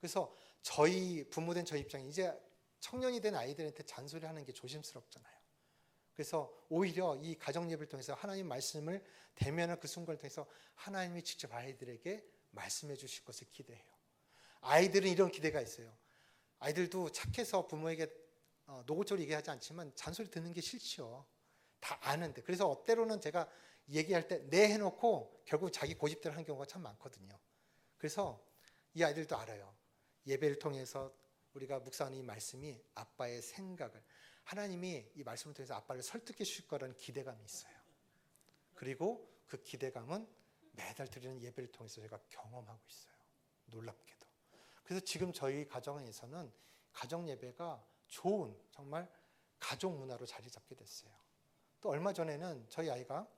그래서 저희 부모된 저희 입장에 이제 청년이 된 아이들한테 잔소리하는 게 조심스럽잖아요. 그래서 오히려 이 가정 예배를 통해서 하나님 말씀을 대면한 그 순간을 통해서 하나님이 직접 아이들에게 말씀해 주실 것을 기대해요. 아이들은 이런 기대가 있어요. 아이들도 착해서 부모에게 노골적으로 얘기하지 않지만 잔소리 듣는 게 싫지요. 다 아는데. 그래서 때로는 제가 얘기할 때 네 해놓고 결국 자기 고집대로 하는 경우가 참 많거든요. 그래서 이 아이들도 알아요. 예배를 통해서 우리가 묵상하는 이 말씀이 아빠의 생각을 하나님이 이 말씀을 통해서 아빠를 설득해 주실 거라는 기대감이 있어요. 그리고 그 기대감은 매달 드리는 예배를 통해서 제가 경험하고 있어요. 놀랍게도. 그래서 지금 저희 가정에서는 가정 예배가 좋은 정말 가족 문화로 자리 잡게 됐어요. 또 얼마 전에는 저희 아이가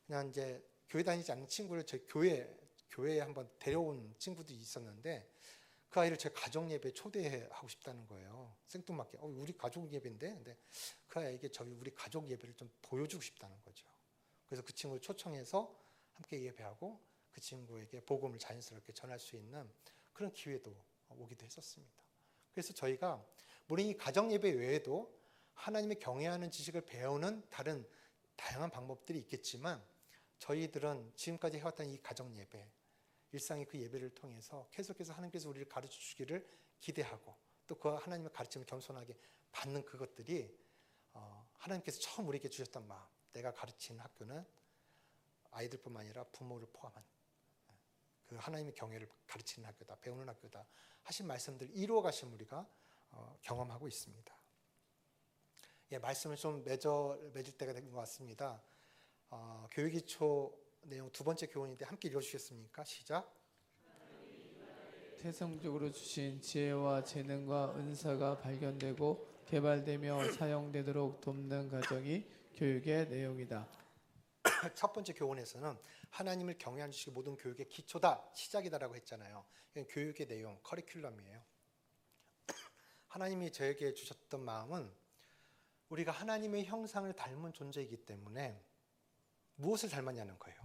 그냥 이제 교회 다니지 않는 친구를 저희 교회에 한번 데려온 친구도 있었는데 그 아이를 제 가정 예배에 초대하고 싶다는 거예요. 생뚱맞게 우리 가족 예배인데, 근데 그 아이에게 저희 우리 가족 예배를 좀 보여주고 싶다는 거죠. 그래서 그 친구를 초청해서 함께 예배하고 그 친구에게 복음을 자연스럽게 전할 수 있는 그런 기회도 오기도 했었습니다. 그래서 저희가 물론 이 가정 예배 외에도 하나님의 경외하는 지식을 배우는 다른 다양한 방법들이 있겠지만 저희들은 지금까지 해왔던 이 가정 예배, 일상의 그 예배를 통해서 계속해서 하나님께서 우리를 가르쳐 주시기를 기대하고 또 그 하나님의 가르침을 겸손하게 받는 그것들이 하나님께서 처음 우리에게 주셨던 마음, 내가 가르치는 학교는 아이들뿐만 아니라 부모를 포함한 그 하나님의 경외를 가르치는 학교다, 배우는 학교다 하신 말씀들 이루어 가신 우리가 경험하고 있습니다. 예, 말씀을 좀 맺을 때가 된 것 같습니다. 교육기초 내용 두 번째 교훈인데 함께 읽어주시겠습니까? 시작. 태생적으로 주신 지혜와 재능과 은사가 발견되고 개발되며 사용되도록 돕는 과정이 교육의 내용이다. 첫 번째 교훈에서는 하나님을 경외하는 지식이 모든 교육의 기초다, 시작이다라고 했잖아요. 이건 교육의 내용, 커리큘럼이에요. 하나님이 저에게 주셨던 마음은 우리가 하나님의 형상을 닮은 존재이기 때문에 무엇을 닮았냐는 거예요.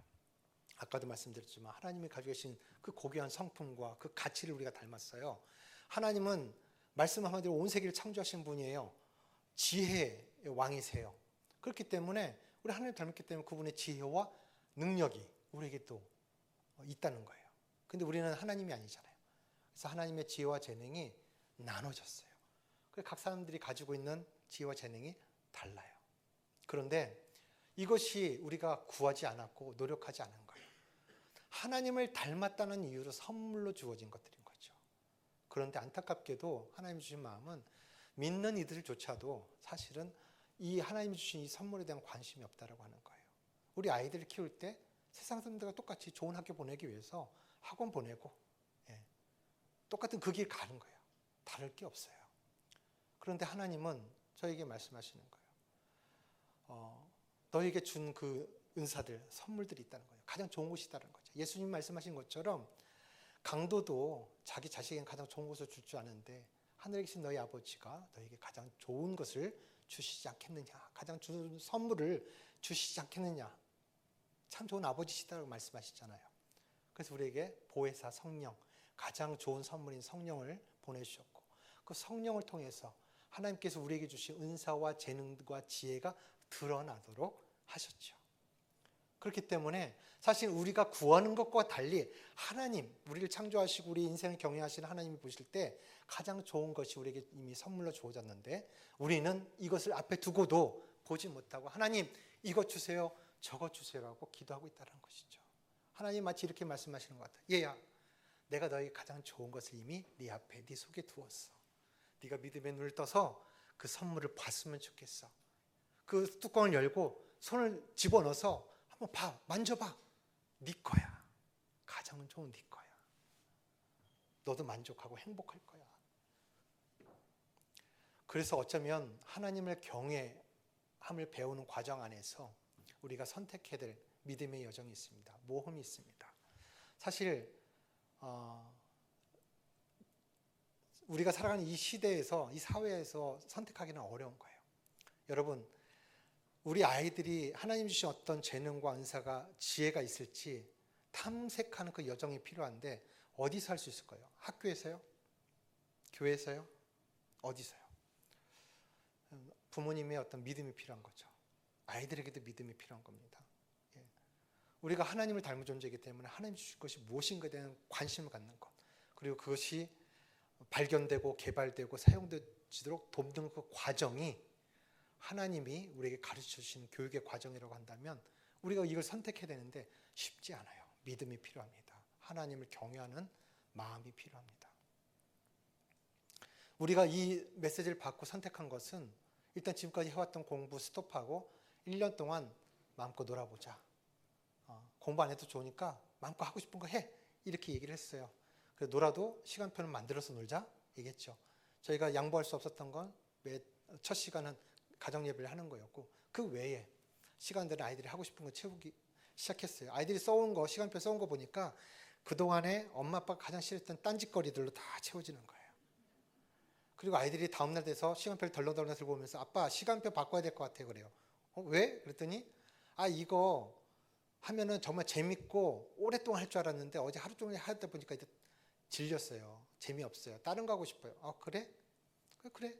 아까도 말씀드렸지만 하나님이 가지고 계신 그 고귀한 성품과 그 가치를 우리가 닮았어요. 하나님은 말씀 한마디로 온 세계를 창조하신 분이에요. 지혜의 왕이세요. 그렇기 때문에 우리 하나님을 닮았기 때문에 그분의 지혜와 능력이 우리에게 또 있다는 거예요. 근데 우리는 하나님이 아니잖아요. 그래서 하나님의 지혜와 재능이 나눠졌어요. 그래서 각 사람들이 가지고 있는 지혜와 재능이 달라요. 그런데 이것이 우리가 구하지 않았고 노력하지 않은 거예요. 하나님을 닮았다는 이유로 선물로 주어진 것들인 거죠. 그런데 안타깝게도 하나님이 주신 마음은 믿는 이들조차도 사실은 이 하나님이 주신 이 선물에 대한 관심이 없다라고 하는 거예요. 우리 아이들을 키울 때 세상 사람들과 똑같이 좋은 학교 보내기 위해서 학원 보내고 똑같은 그 길 가는 거예요. 다를 게 없어요. 그런데 하나님은 저에게 말씀하시는 거예요. 너에게 준 그 은사들, 선물들이 있다는 거예요. 가장 좋은 곳이다라는 거죠. 예수님 말씀하신 것처럼 강도도 자기 자식에게 가장 좋은 것을 줄 줄 아는데 하늘에 계신 너희 아버지가 너에게 가장 좋은 것을 주시지 않겠느냐, 가장 좋은 선물을 주시지 않겠느냐. 참 좋은 아버지시다라고 말씀하시잖아요. 그래서 우리에게 보혜사 성령, 가장 좋은 선물인 성령을 보내주셨고 그 성령을 통해서 하나님께서 우리에게 주신 은사와 재능과 지혜가 드러나도록 하셨죠. 그렇기 때문에 사실 우리가 구하는 것과 달리 하나님, 우리를 창조하시고 우리 인생을 경영하시는 하나님이 보실 때 가장 좋은 것이 우리에게 이미 선물로 주어졌는데 우리는 이것을 앞에 두고도 보지 못하고 하나님 이것 주세요, 저것 주세요라고 기도하고 있다는 것이죠. 하나님 마치 이렇게 말씀하시는 것 같아요. 얘야, 내가 너에게 가장 좋은 것을 이미 네 앞에, 네 속에 두었어. 네가 믿음의 눈을 떠서 그 선물을 봤으면 좋겠어. 그 뚜껑을 열고 손을 집어넣어서 한번 봐, 만져봐. 네 거야. 가장 좋은 네 거야. 너도 만족하고 행복할 거야. 그래서 어쩌면 하나님을 경외함을 배우는 과정 안에서 우리가 선택해야 될 믿음의 여정이 있습니다. 모험이 있습니다. 사실 우리가 살아가는 이 시대에서, 이 사회에서 선택하기는 어려운 거예요. 여러분, 우리 아이들이 하나님 주신 어떤 재능과 은사가, 지혜가 있을지 탐색하는 그 여정이 필요한데 어디서 할 수 있을 거예요? 학교에서요? 교회에서요? 어디서요? 부모님의 어떤 믿음이 필요한 거죠. 아이들에게도 믿음이 필요한 겁니다. 우리가 하나님을 닮은 존재이기 때문에 하나님 주실 것이 무엇인가에 대한 관심을 갖는 것, 그리고 그것이 발견되고 개발되고 사용되도록 돕는 그 과정이 하나님이 우리에게 가르쳐 주신 교육의 과정이라고 한다면 우리가 이걸 선택해야 되는데 쉽지 않아요. 믿음이 필요합니다. 하나님을 경외하는 마음이 필요합니다. 우리가 이 메시지를 받고 선택한 것은 일단 지금까지 해왔던 공부 스톱하고 1년 동안 마음껏 놀아보자. 공부 안 해도 좋으니까 마음껏 하고 싶은 거 해. 이렇게 얘기를 했어요. 그래서 놀아도 시간표는 만들어서 놀자 얘기했죠. 저희가 양보할 수 없었던 건 첫 시간은 가정 예배를 하는 거였고 그 외에 시간들은 아이들이 하고 싶은 거 채우기 시작했어요. 아이들이 써온 거 시간표 써온 거 보니까 그동안에 엄마 아빠가 가장 싫었던 딴짓거리들로 다 채워지는 거예요. 그리고 아이들이 다음날 돼서 시간표를 덜렁덜렁 들고 오면서 아빠 시간표 바꿔야 될 것 같아요. 그래요. 왜? 그랬더니 이거 하면은 정말 재밌고 오랫동안 할 줄 알았는데 어제 하루 종일 하다 보니까 이제 질렸어요. 재미없어요. 다른 거 하고 싶어요. 그래? 그래.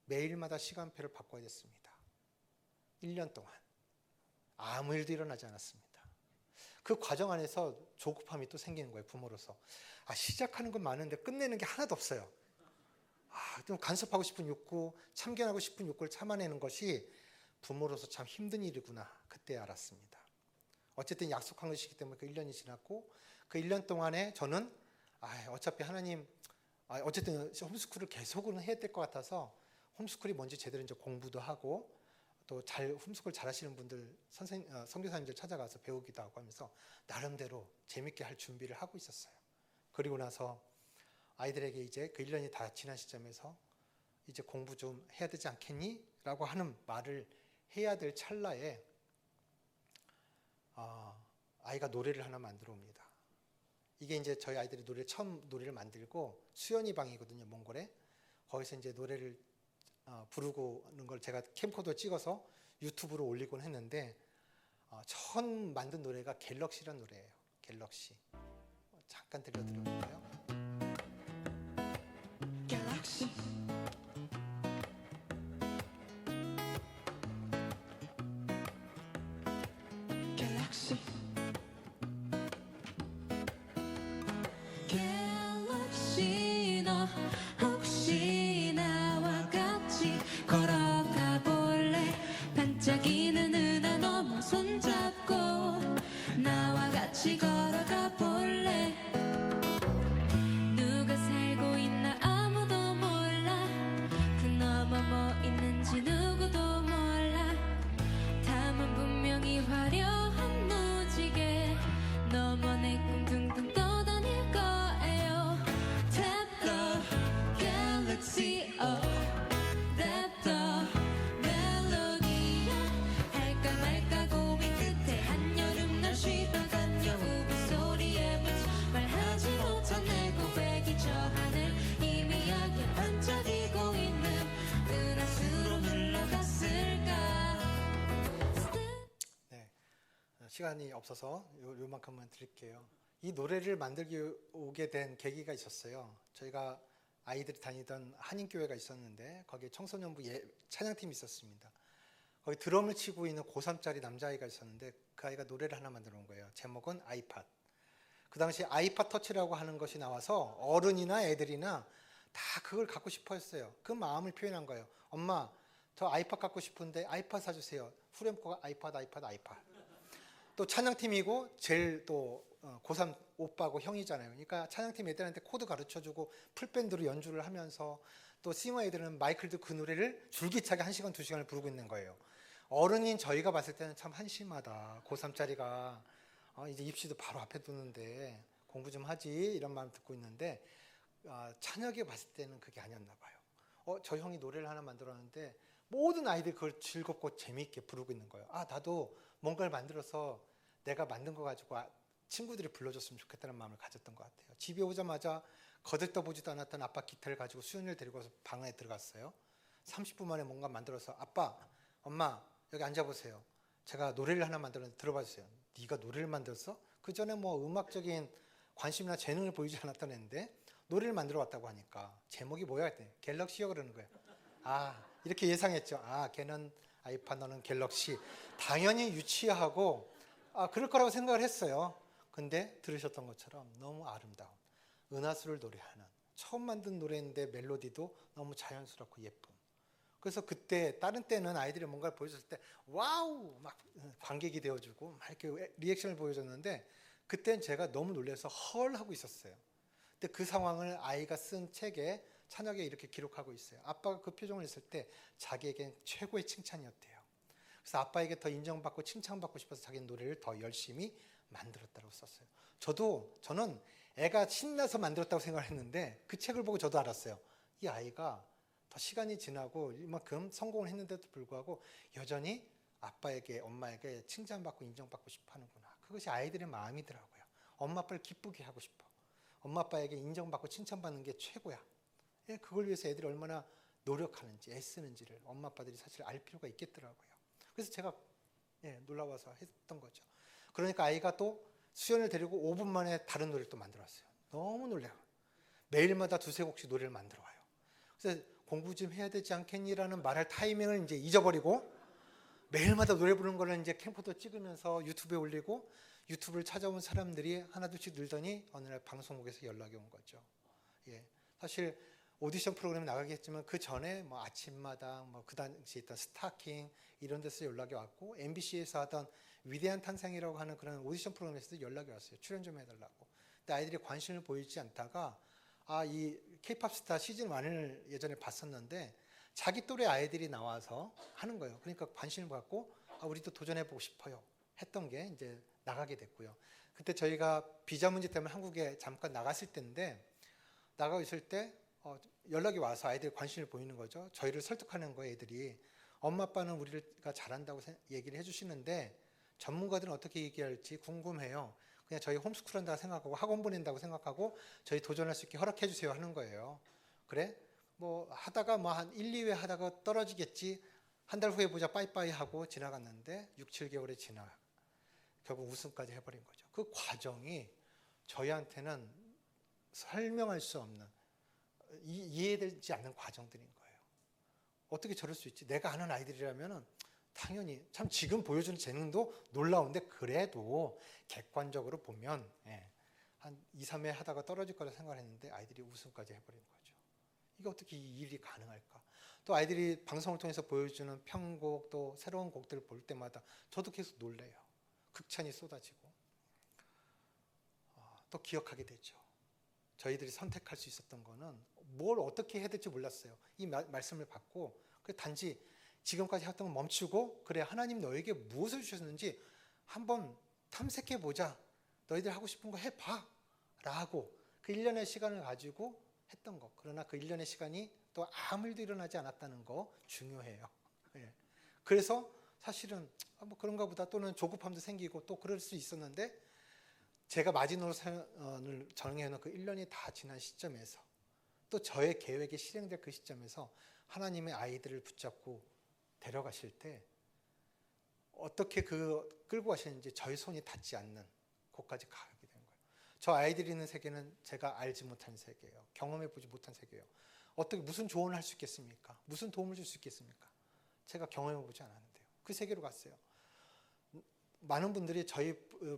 매일마다 시간표를 바꿔야 됐습니다. 1년 동안. 아무 일도 일어나지 않았습니다. 그 과정 안에서 조급함이 또 생기는 거예요. 부모로서. 시작하는 건 많은데 끝내는 게 하나도 없어요. 좀 간섭하고 싶은 욕구, 참견하고 싶은 욕구를 참아내는 것이 부모로서 참 힘든 일이구나. 그때 알았습니다. 어쨌든 약속한 것이기 때문에 그 1년이 지났고 그 1년 동안에 저는 어차피 하나님 어쨌든 홈스쿨을 계속은 해야 될 것 같아서 홈스쿨이 뭔지 제대로 이제 공부도 하고 또 홈스쿨 잘하시는 분들 선교사님들 찾아가서 배우기도 하고 하면서 나름대로 재밌게 할 준비를 하고 있었어요. 그리고 나서 아이들에게 이제 그 1년이 다 지난 시점에서 이제 공부 좀 해야 되지 않겠니? 라고 하는 말을 해야 될 찰나에 아이가 노래를 하나 만들어 옵니다. 이게 이제 저희 아이들이 처음 노래를 만들고 수연이 방이거든요, 몽골에. 거기서 이제 노래를 부르고는 걸 제가 캠코더 찍어서 유튜브로 올리곤 했는데 처음 만든 노래가 갤럭시란 노래예요. 갤럭시. 잠깐 들려드릴까요? Galaxy. Galaxy. Galaxy 너 혹시 나와 같이 걸어가 볼래? 반짝이는 은하 너머 손잡고 나와 같이 걸어가 볼래? 누가 살고 있나 아무도 몰라. 그 너머 뭐 있는지 누구도 몰라. 다만 분명히 화려한 무지개 너머 내 꿈 둥둥 떠다닐 거예요. Tap the galaxy up. That the 멜로디야. 할까 말까 고민 끝에 한여름 날 쉬다간 여우비 소리에 미쳐 말하지 못한 내 고백이 저 하늘 희미하게 반짝이고 있는 은하수로 흘러갔을까. 네, 시간이 없어서 요만큼만 드릴게요. 이 노래를 만들기 오게 된 계기가 있었어요. 저희가 아이들이 다니던 한인교회가 있었는데 거기에 청소년부 찬양팀이 있었습니다. 거기 드럼을 치고 있는 고3짜리 남자아이가 있었는데 그 아이가 노래를 하나 만들어 온 거예요. 제목은 아이팟. 그 당시 아이팟 터치라고 하는 것이 나와서 어른이나 애들이나 다 그걸 갖고 싶어 했어요. 그 마음을 표현한 거예요. 엄마, 저 아이팟 갖고 싶은데 아이팟 사주세요. 후렴구가 아이팟. 또 찬양팀이고 제일 또 고3 오빠고 형이잖아요. 그러니까 찬양팀 애들한테 코드 가르쳐주고 풀밴드로 연주를 하면서 또 싱어 애들은 마이크를 들고 그 노래를 줄기차게 1시간, 2시간을 부르고 있는 거예요. 어른인 저희가 봤을 때는 참 한심하다. 고3짜리가 이제 입시도 바로 앞에 두는데 공부 좀 하지 이런 마음 듣고 있는데 찬혁이 봤을 때는 그게 아니었나 봐요. 저 형이 노래를 하나 만들었는데 모든 아이들이 그걸 즐겁고 재미있게 부르고 있는 거예요. 나도 뭔가를 만들어서 내가 만든 거 가지고 친구들이 불러줬으면 좋겠다는 마음을 가졌던 것 같아요. 집에 오자마자 거들떠보지도 않았던 아빠 기타를 가지고 수연이를 데리고 와서 방 안에 들어갔어요. 30분 만에 뭔가 만들어서 아빠, 엄마 여기 앉아보세요. 제가 노래를 하나 만들었는데 들어봐 주세요. 네가 노래를 만들었어? 그 전에 뭐 음악적인 관심이나 재능을 보이지 않았던 애인데 노래를 만들어 왔다고 하니까 제목이 뭐야 했더니 갤럭시요 그러는 거예요. 이렇게 예상했죠. 걔는 아이팟, 너는 갤럭시. 당연히 유치하고 그럴 거라고 생각을 했어요. 근데 들으셨던 것처럼 너무 아름다운 은하수를 노래하는 처음 만든 노래인데 멜로디도 너무 자연스럽고 예쁨. 그래서 그때 다른 때는 아이들이 뭔가를 보여줬을 때 와우 막 관객이 되어주고 막 이렇게 리액션을 보여줬는데 그때는 제가 너무 놀라서 헐 하고 있었어요. 근데 그 상황을 아이가 쓴 책에 찬혁이 이렇게 기록하고 있어요. 아빠가 그 표정을 했을 때 자기에겐 최고의 칭찬이었대요. 그래서 아빠에게 더 인정받고 칭찬받고 싶어서 자기는 노래를 더 열심히 만들었다고 썼어요. 저는 애가 신나서 만들었다고 생각했는데 그 책을 보고 저도 알았어요. 이 아이가 더 시간이 지나고 이만큼 성공을 했는데도 불구하고 여전히 아빠에게 엄마에게 칭찬받고 인정받고 싶어 하는구나. 그것이 아이들의 마음이더라고요. 엄마 아빠를 기쁘게 하고 싶어. 엄마 아빠에게 인정받고 칭찬받는 게 최고야. 예, 그걸 위해서 애들이 얼마나 노력하는지 애쓰는지를 엄마 아빠들이 사실 알 필요가 있겠더라고요. 그래서 제가 놀라워서 했던 거죠. 그러니까 아이가 또 수연을 데리고 5분 만에 다른 노래를 또 만들었어요. 너무 놀래요. 매일마다 두세 곡씩 노래를 만들어 와요. 그래서 공부 좀 해야 되지 않겠니라는 말할 타이밍을 이제 잊어버리고 매일마다 노래 부르는 거를 이제 캠코더 찍으면서 유튜브에 올리고 유튜브를 찾아온 사람들이 하나둘씩 늘더니 어느 날 방송국에서 연락이 온 거죠. 예, 사실 오디션 프로그램에 나가겠지만 그 전에 뭐 아침마당, 뭐 그 당시에 있던 스타킹 이런 데서 연락이 왔고 MBC에서 하던 위대한 탄생이라고 하는 그런 오디션 프로그램에서도 연락이 왔어요. 출연 좀 해달라고. 근데 아이들이 관심을 보이지 않다가 이 K-팝 스타 시즌 1을 예전에 봤었는데 자기 또래 아이들이 나와서 하는 거예요. 그러니까 관심을 갖고 우리도 도전해보고 싶어요. 했던 게 이제 나가게 됐고요. 그때 저희가 비자 문제 때문에 한국에 잠깐 나갔을 때인데 나가 있을 때 연락이 와서 아이들이 관심을 보이는 거죠. 저희를 설득하는 거예요. 애들이 엄마 아빠는 우리가 잘한다고 얘기를 해주시는데 전문가들은 어떻게 얘기할지 궁금해요. 그냥 저희 홈스쿨 한다고 생각하고 학원 보낸다고 생각하고 저희 도전할 수 있게 허락해 주세요 하는 거예요. 그래? 뭐 하다가 뭐 한 1, 2회 하다가 떨어지겠지. 한 달 후에 보자 빠이빠이 하고 지나갔는데 6, 7개월이 지나 결국 우승까지 해버린 거죠. 그 과정이 저희한테는 설명할 수 없는 이해되지 않는 과정들인 거예요. 어떻게 저럴 수 있지? 내가 아는 아이들이라면은 당연히 참 지금 보여주는 재능도 놀라운데 그래도 객관적으로 보면 한 2, 3회 하다가 떨어질 거라 생각했는데 아이들이 우승까지 해버린 거죠. 이게 어떻게 이 일이 가능할까? 또 아이들이 방송을 통해서 보여주는 편곡 또 새로운 곡들을 볼 때마다 저도 계속 놀래요. 극찬이 쏟아지고 또 기억하게 되죠. 저희들이 선택할 수 있었던 거는 뭘 어떻게 해야 될지 몰랐어요. 이 말씀을 받고 단지 지금까지 했던 건 멈추고 그래 하나님 너에게 무엇을 주셨는지 한번 탐색해 보자. 너희들 하고 싶은 거 해봐 라고 그 1년의 시간을 가지고 했던 거. 그러나 그 1년의 시간이 또 아무 일도 일어나지 않았다는 거 중요해요. 그래서 사실은 뭐 그런가 보다 또는 조급함도 생기고 또 그럴 수 있었는데 제가 마지노선을 정해놓은 그 1년이 다 지난 시점에서 또 저의 계획이 실행될 그 시점에서 하나님의 아이들을 붙잡고 데려가실 때 어떻게 끌고 가시는지 저희 손이 닿지 않는 곳까지 가게 된 거예요. 저 아이들이 있는 세계는 제가 알지 못한 세계예요. 경험해보지 못한 세계예요. 어떻게 무슨 조언을 할 수 있겠습니까? 무슨 도움을 줄 수 있겠습니까? 제가 경험해보지 않았는데요. 그 세계로 갔어요. 많은 분들이 저희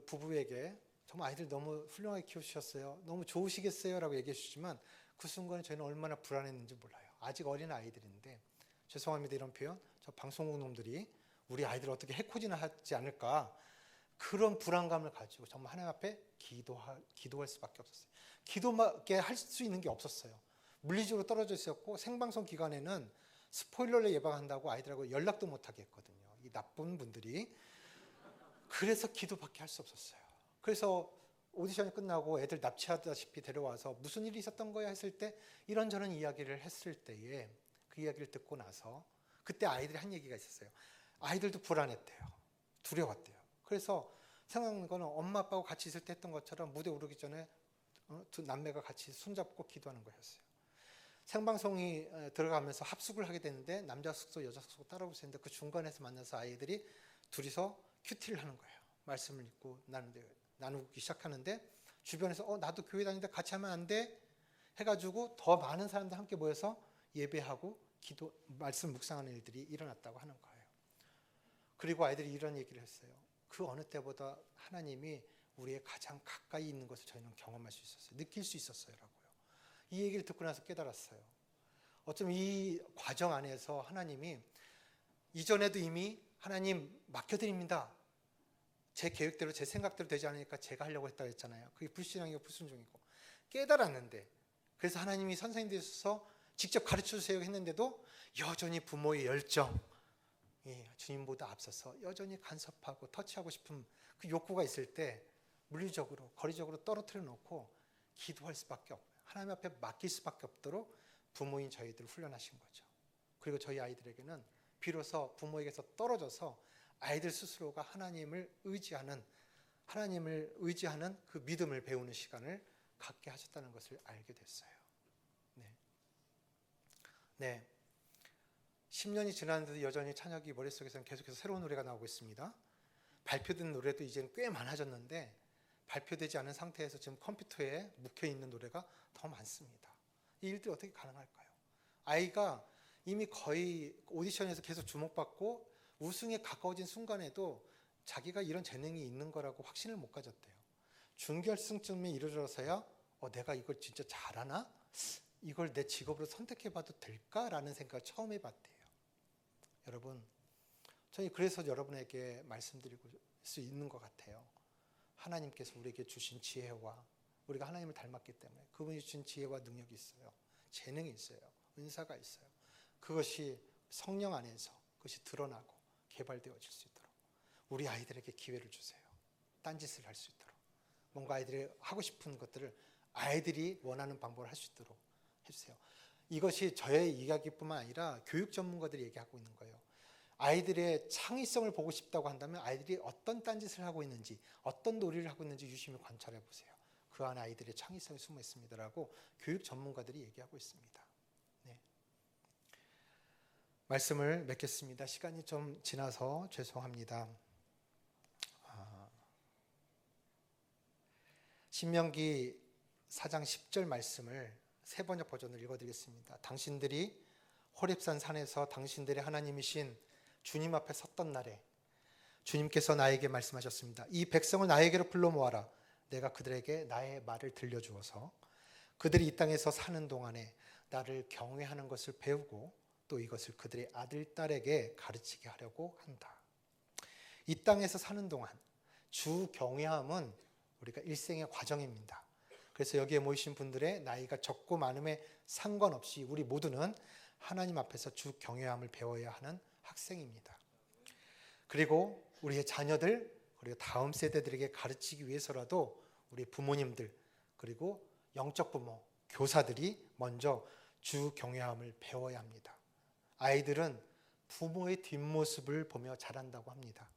부부에게 정말 아이들 너무 훌륭하게 키우셨어요. 너무 좋으시겠어요? 라고 얘기해 주시지만 그 순간에 저희는 얼마나 불안했는지 몰라요. 아직 어린 아이들인데 죄송합니다 이런 표현. 저 방송국 놈들이 우리 아이들을 어떻게 해코지나 하지 않을까 그런 불안감을 가지고 정말 하나님 앞에 기도할 수밖에 없었어요. 기도밖에 할 수 있는 게 없었어요. 물리적으로 떨어져 있었고 생방송 기간에는 스포일러를 예방한다고 아이들하고 연락도 못하게 했거든요. 이 나쁜 분들이. 그래서 기도밖에 할 수 없었어요. 그래서 오디션이 끝나고 애들 납치하다시피 데려와서 무슨 일이 있었던 거야 했을 때 이런저런 이야기를 했을 때에 그 이야기를 듣고 나서 그때 아이들이 한 얘기가 있었어요. 아이들도 불안했대요. 두려웠대요. 그래서 생각나는 거는 엄마 아빠하고 같이 있을 때 했던 것처럼 무대 오르기 전에 두 남매가 같이 손잡고 기도하는 거였어요. 생방송이 들어가면서 합숙을 하게 되는데 남자 숙소 여자 숙소 따라오고 있었는데 그 중간에서 만나서 아이들이 둘이서 큐티를 하는 거예요. 말씀을 읽고 나누기 시작하는데 주변에서 나도 교회 다니는데 같이 하면 안 돼? 해가지고 더 많은 사람들 함께 모여서 예배하고 말씀 묵상하는 일들이 일어났다고 하는 거예요. 그리고 아이들이 이런 얘기를 했어요. 그 어느 때보다 하나님이 우리의 가장 가까이 있는 것을 저희는 경험할 수 있었어요. 느낄 수 있었어요. 라고요. 이 얘기를 듣고 나서 깨달았어요. 어쩌면 이 과정 안에서 하나님이 이전에도 이미 하나님 맡겨드립니다. 제 계획대로 제 생각대로 되지 않으니까 제가 하려고 했다고 했잖아요. 그게 불신앙이고 불순종이고 깨달았는데 그래서 하나님이 선생님 되셔서 직접 가르쳐 주세요 했는데도 여전히 부모의 열정 주님보다 앞서서 여전히 간섭하고 터치하고 싶은 그 욕구가 있을 때 물리적으로 거리적으로 떨어뜨려 놓고 기도할 수밖에 없고 하나님 앞에 맡길 수밖에 없도록 부모인 저희들을 훈련하신 거죠. 그리고 저희 아이들에게는 비로소 부모에게서 떨어져서 아이들 스스로가 하나님을 의지하는 그 믿음을 배우는 시간을 갖게 하셨다는 것을 알게 됐어요. 네. 10년이 지났는데도 여전히 찬혁이 머릿속에서는 계속해서 새로운 노래가 나오고 있습니다. 발표된 노래도 이제는 꽤 많아졌는데 발표되지 않은 상태에서 지금 컴퓨터에 묵혀있는 노래가 더 많습니다. 이 일들이 어떻게 가능할까요? 아이가 이미 거의 오디션에서 계속 주목받고 우승에 가까워진 순간에도 자기가 이런 재능이 있는 거라고 확신을 못 가졌대요. 준결승쯤에 이르러서야 내가 이걸 진짜 잘하나? 이걸 내 직업으로 선택해봐도 될까라는 생각을 처음 해봤대요. 여러분, 저는 그래서 여러분에게 말씀드리고 수 있는 것 같아요. 하나님께서 우리에게 주신 지혜와 우리가 하나님을 닮았기 때문에 그분이 주신 지혜와 능력이 있어요. 재능이 있어요. 은사가 있어요. 그것이 성령 안에서 그것이 드러나고 개발되어질 수 있도록 우리 아이들에게 기회를 주세요. 딴짓을 할 수 있도록 뭔가 아이들이 하고 싶은 것들을 아이들이 원하는 방법을 할 수 있도록 해주세요. 이것이 저의 이야기뿐만 아니라 교육 전문가들이 얘기하고 있는 거예요. 아이들의 창의성을 보고 싶다고 한다면 아이들이 어떤 딴짓을 하고 있는지 어떤 놀이를 하고 있는지 유심히 관찰해 보세요. 그 안에 아이들의 창의성이 숨어 있습니다라고 교육 전문가들이 얘기하고 있습니다. 네. 말씀을 맺겠습니다. 시간이 좀 지나서 죄송합니다. 신명기 4장 10절 말씀을 세 번역 버전을 읽어드리겠습니다. 당신들이 호렙산 산에서 당신들의 하나님이신 주님 앞에 섰던 날에 주님께서 나에게 말씀하셨습니다. 이 백성을 나에게로 불러 모아라. 내가 그들에게 나의 말을 들려주어서 그들이 이 땅에서 사는 동안에 나를 경외하는 것을 배우고 또 이것을 그들의 아들, 딸에게 가르치게 하려고 한다. 이 땅에서 사는 동안 주 경외함은 우리가 일생의 과정입니다. 그래서 여기에 모이신 분들의 나이가 적고 많음에 상관없이 우리 모두는 하나님 앞에서 주 경외함을 배워야 하는 학생입니다. 그리고 우리의 자녀들 그리고 다음 세대들에게 가르치기 위해서라도 우리 부모님들 그리고 영적 부모, 교사들이 먼저 주 경외함을 배워야 합니다. 아이들은 부모의 뒷모습을 보며 자란다고 합니다.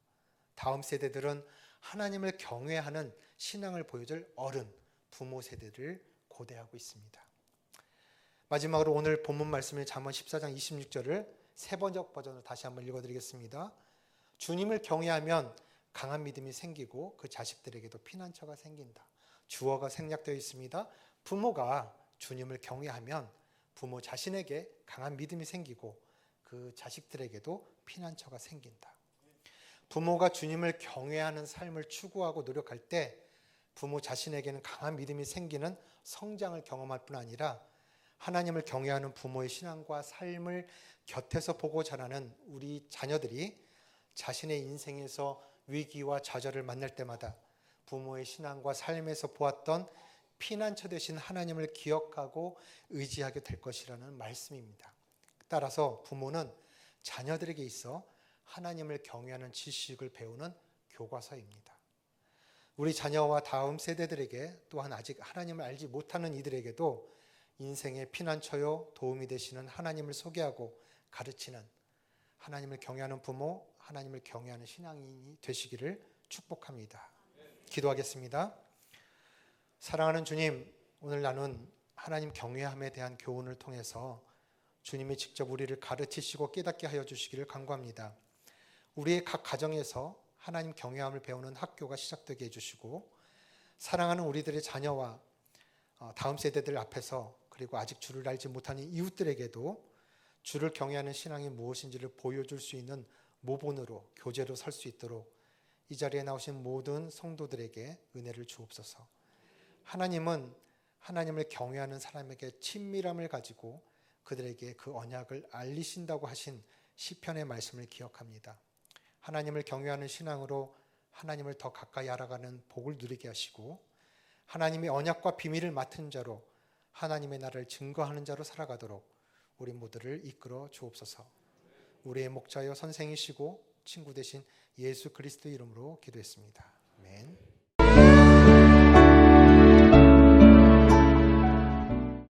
다음 세대들은 하나님을 경외하는 신앙을 보여줄 어른, 부모 세대를 고대하고 있습니다. 마지막으로 오늘 본문 말씀을 잠언 14장 26절을 세 번역 버전으로 다시 한번 읽어드리겠습니다. 주님을 경외하면 강한 믿음이 생기고 그 자식들에게도 피난처가 생긴다. 주어가 생략되어 있습니다. 부모가 주님을 경외하면 부모 자신에게 강한 믿음이 생기고 그 자식들에게도 피난처가 생긴다. 부모가 주님을 경외하는 삶을 추구하고 노력할 때 부모 자신에게는 강한 믿음이 생기는 성장을 경험할 뿐 아니라 하나님을 경외하는 부모의 신앙과 삶을 곁에서 보고 자라는 우리 자녀들이 자신의 인생에서 위기와 좌절을 만날 때마다 부모의 신앙과 삶에서 보았던 피난처 되신 하나님을 기억하고 의지하게 될 것이라는 말씀입니다. 따라서 부모는 자녀들에게 있어 하나님을 경외하는 지식을 배우는 교과서입니다. 우리 자녀와 다음 세대들에게 또한 아직 하나님을 알지 못하는 이들에게도 인생의 피난처요 도움이 되시는 하나님을 소개하고 가르치는 하나님을 경외하는 부모, 하나님을 경외하는 신앙인이 되시기를 축복합니다. 기도하겠습니다. 사랑하는 주님, 오늘 나눈 하나님 경외함에 대한 교훈을 통해서 주님이 직접 우리를 가르치시고 깨닫게 하여 주시기를 간구합니다. 우리의 각 가정에서 하나님 경외함을 배우는 학교가 시작되게 해주시고 사랑하는 우리들의 자녀와 다음 세대들 앞에서 그리고 아직 주를 알지 못하는 이웃들에게도 주를 경외하는 신앙이 무엇인지를 보여줄 수 있는 모본으로 교재로 설 수 있도록 이 자리에 나오신 모든 성도들에게 은혜를 주옵소서. 하나님은 하나님을 경외하는 사람에게 친밀함을 가지고 그들에게 그 언약을 알리신다고 하신 시편의 말씀을 기억합니다. 하나님을 경외하는 신앙으로 하나님을 더 가까이 알아가는 복을 누리게 하시고 하나님의 언약과 비밀을 맡은 자로 하나님의 나라를 증거하는 자로 살아가도록 우리 모두를 이끌어 주옵소서. 우리의 목자여 선생이시고 친구 되신 예수 그리스도 이름으로 기도했습니다. 아멘.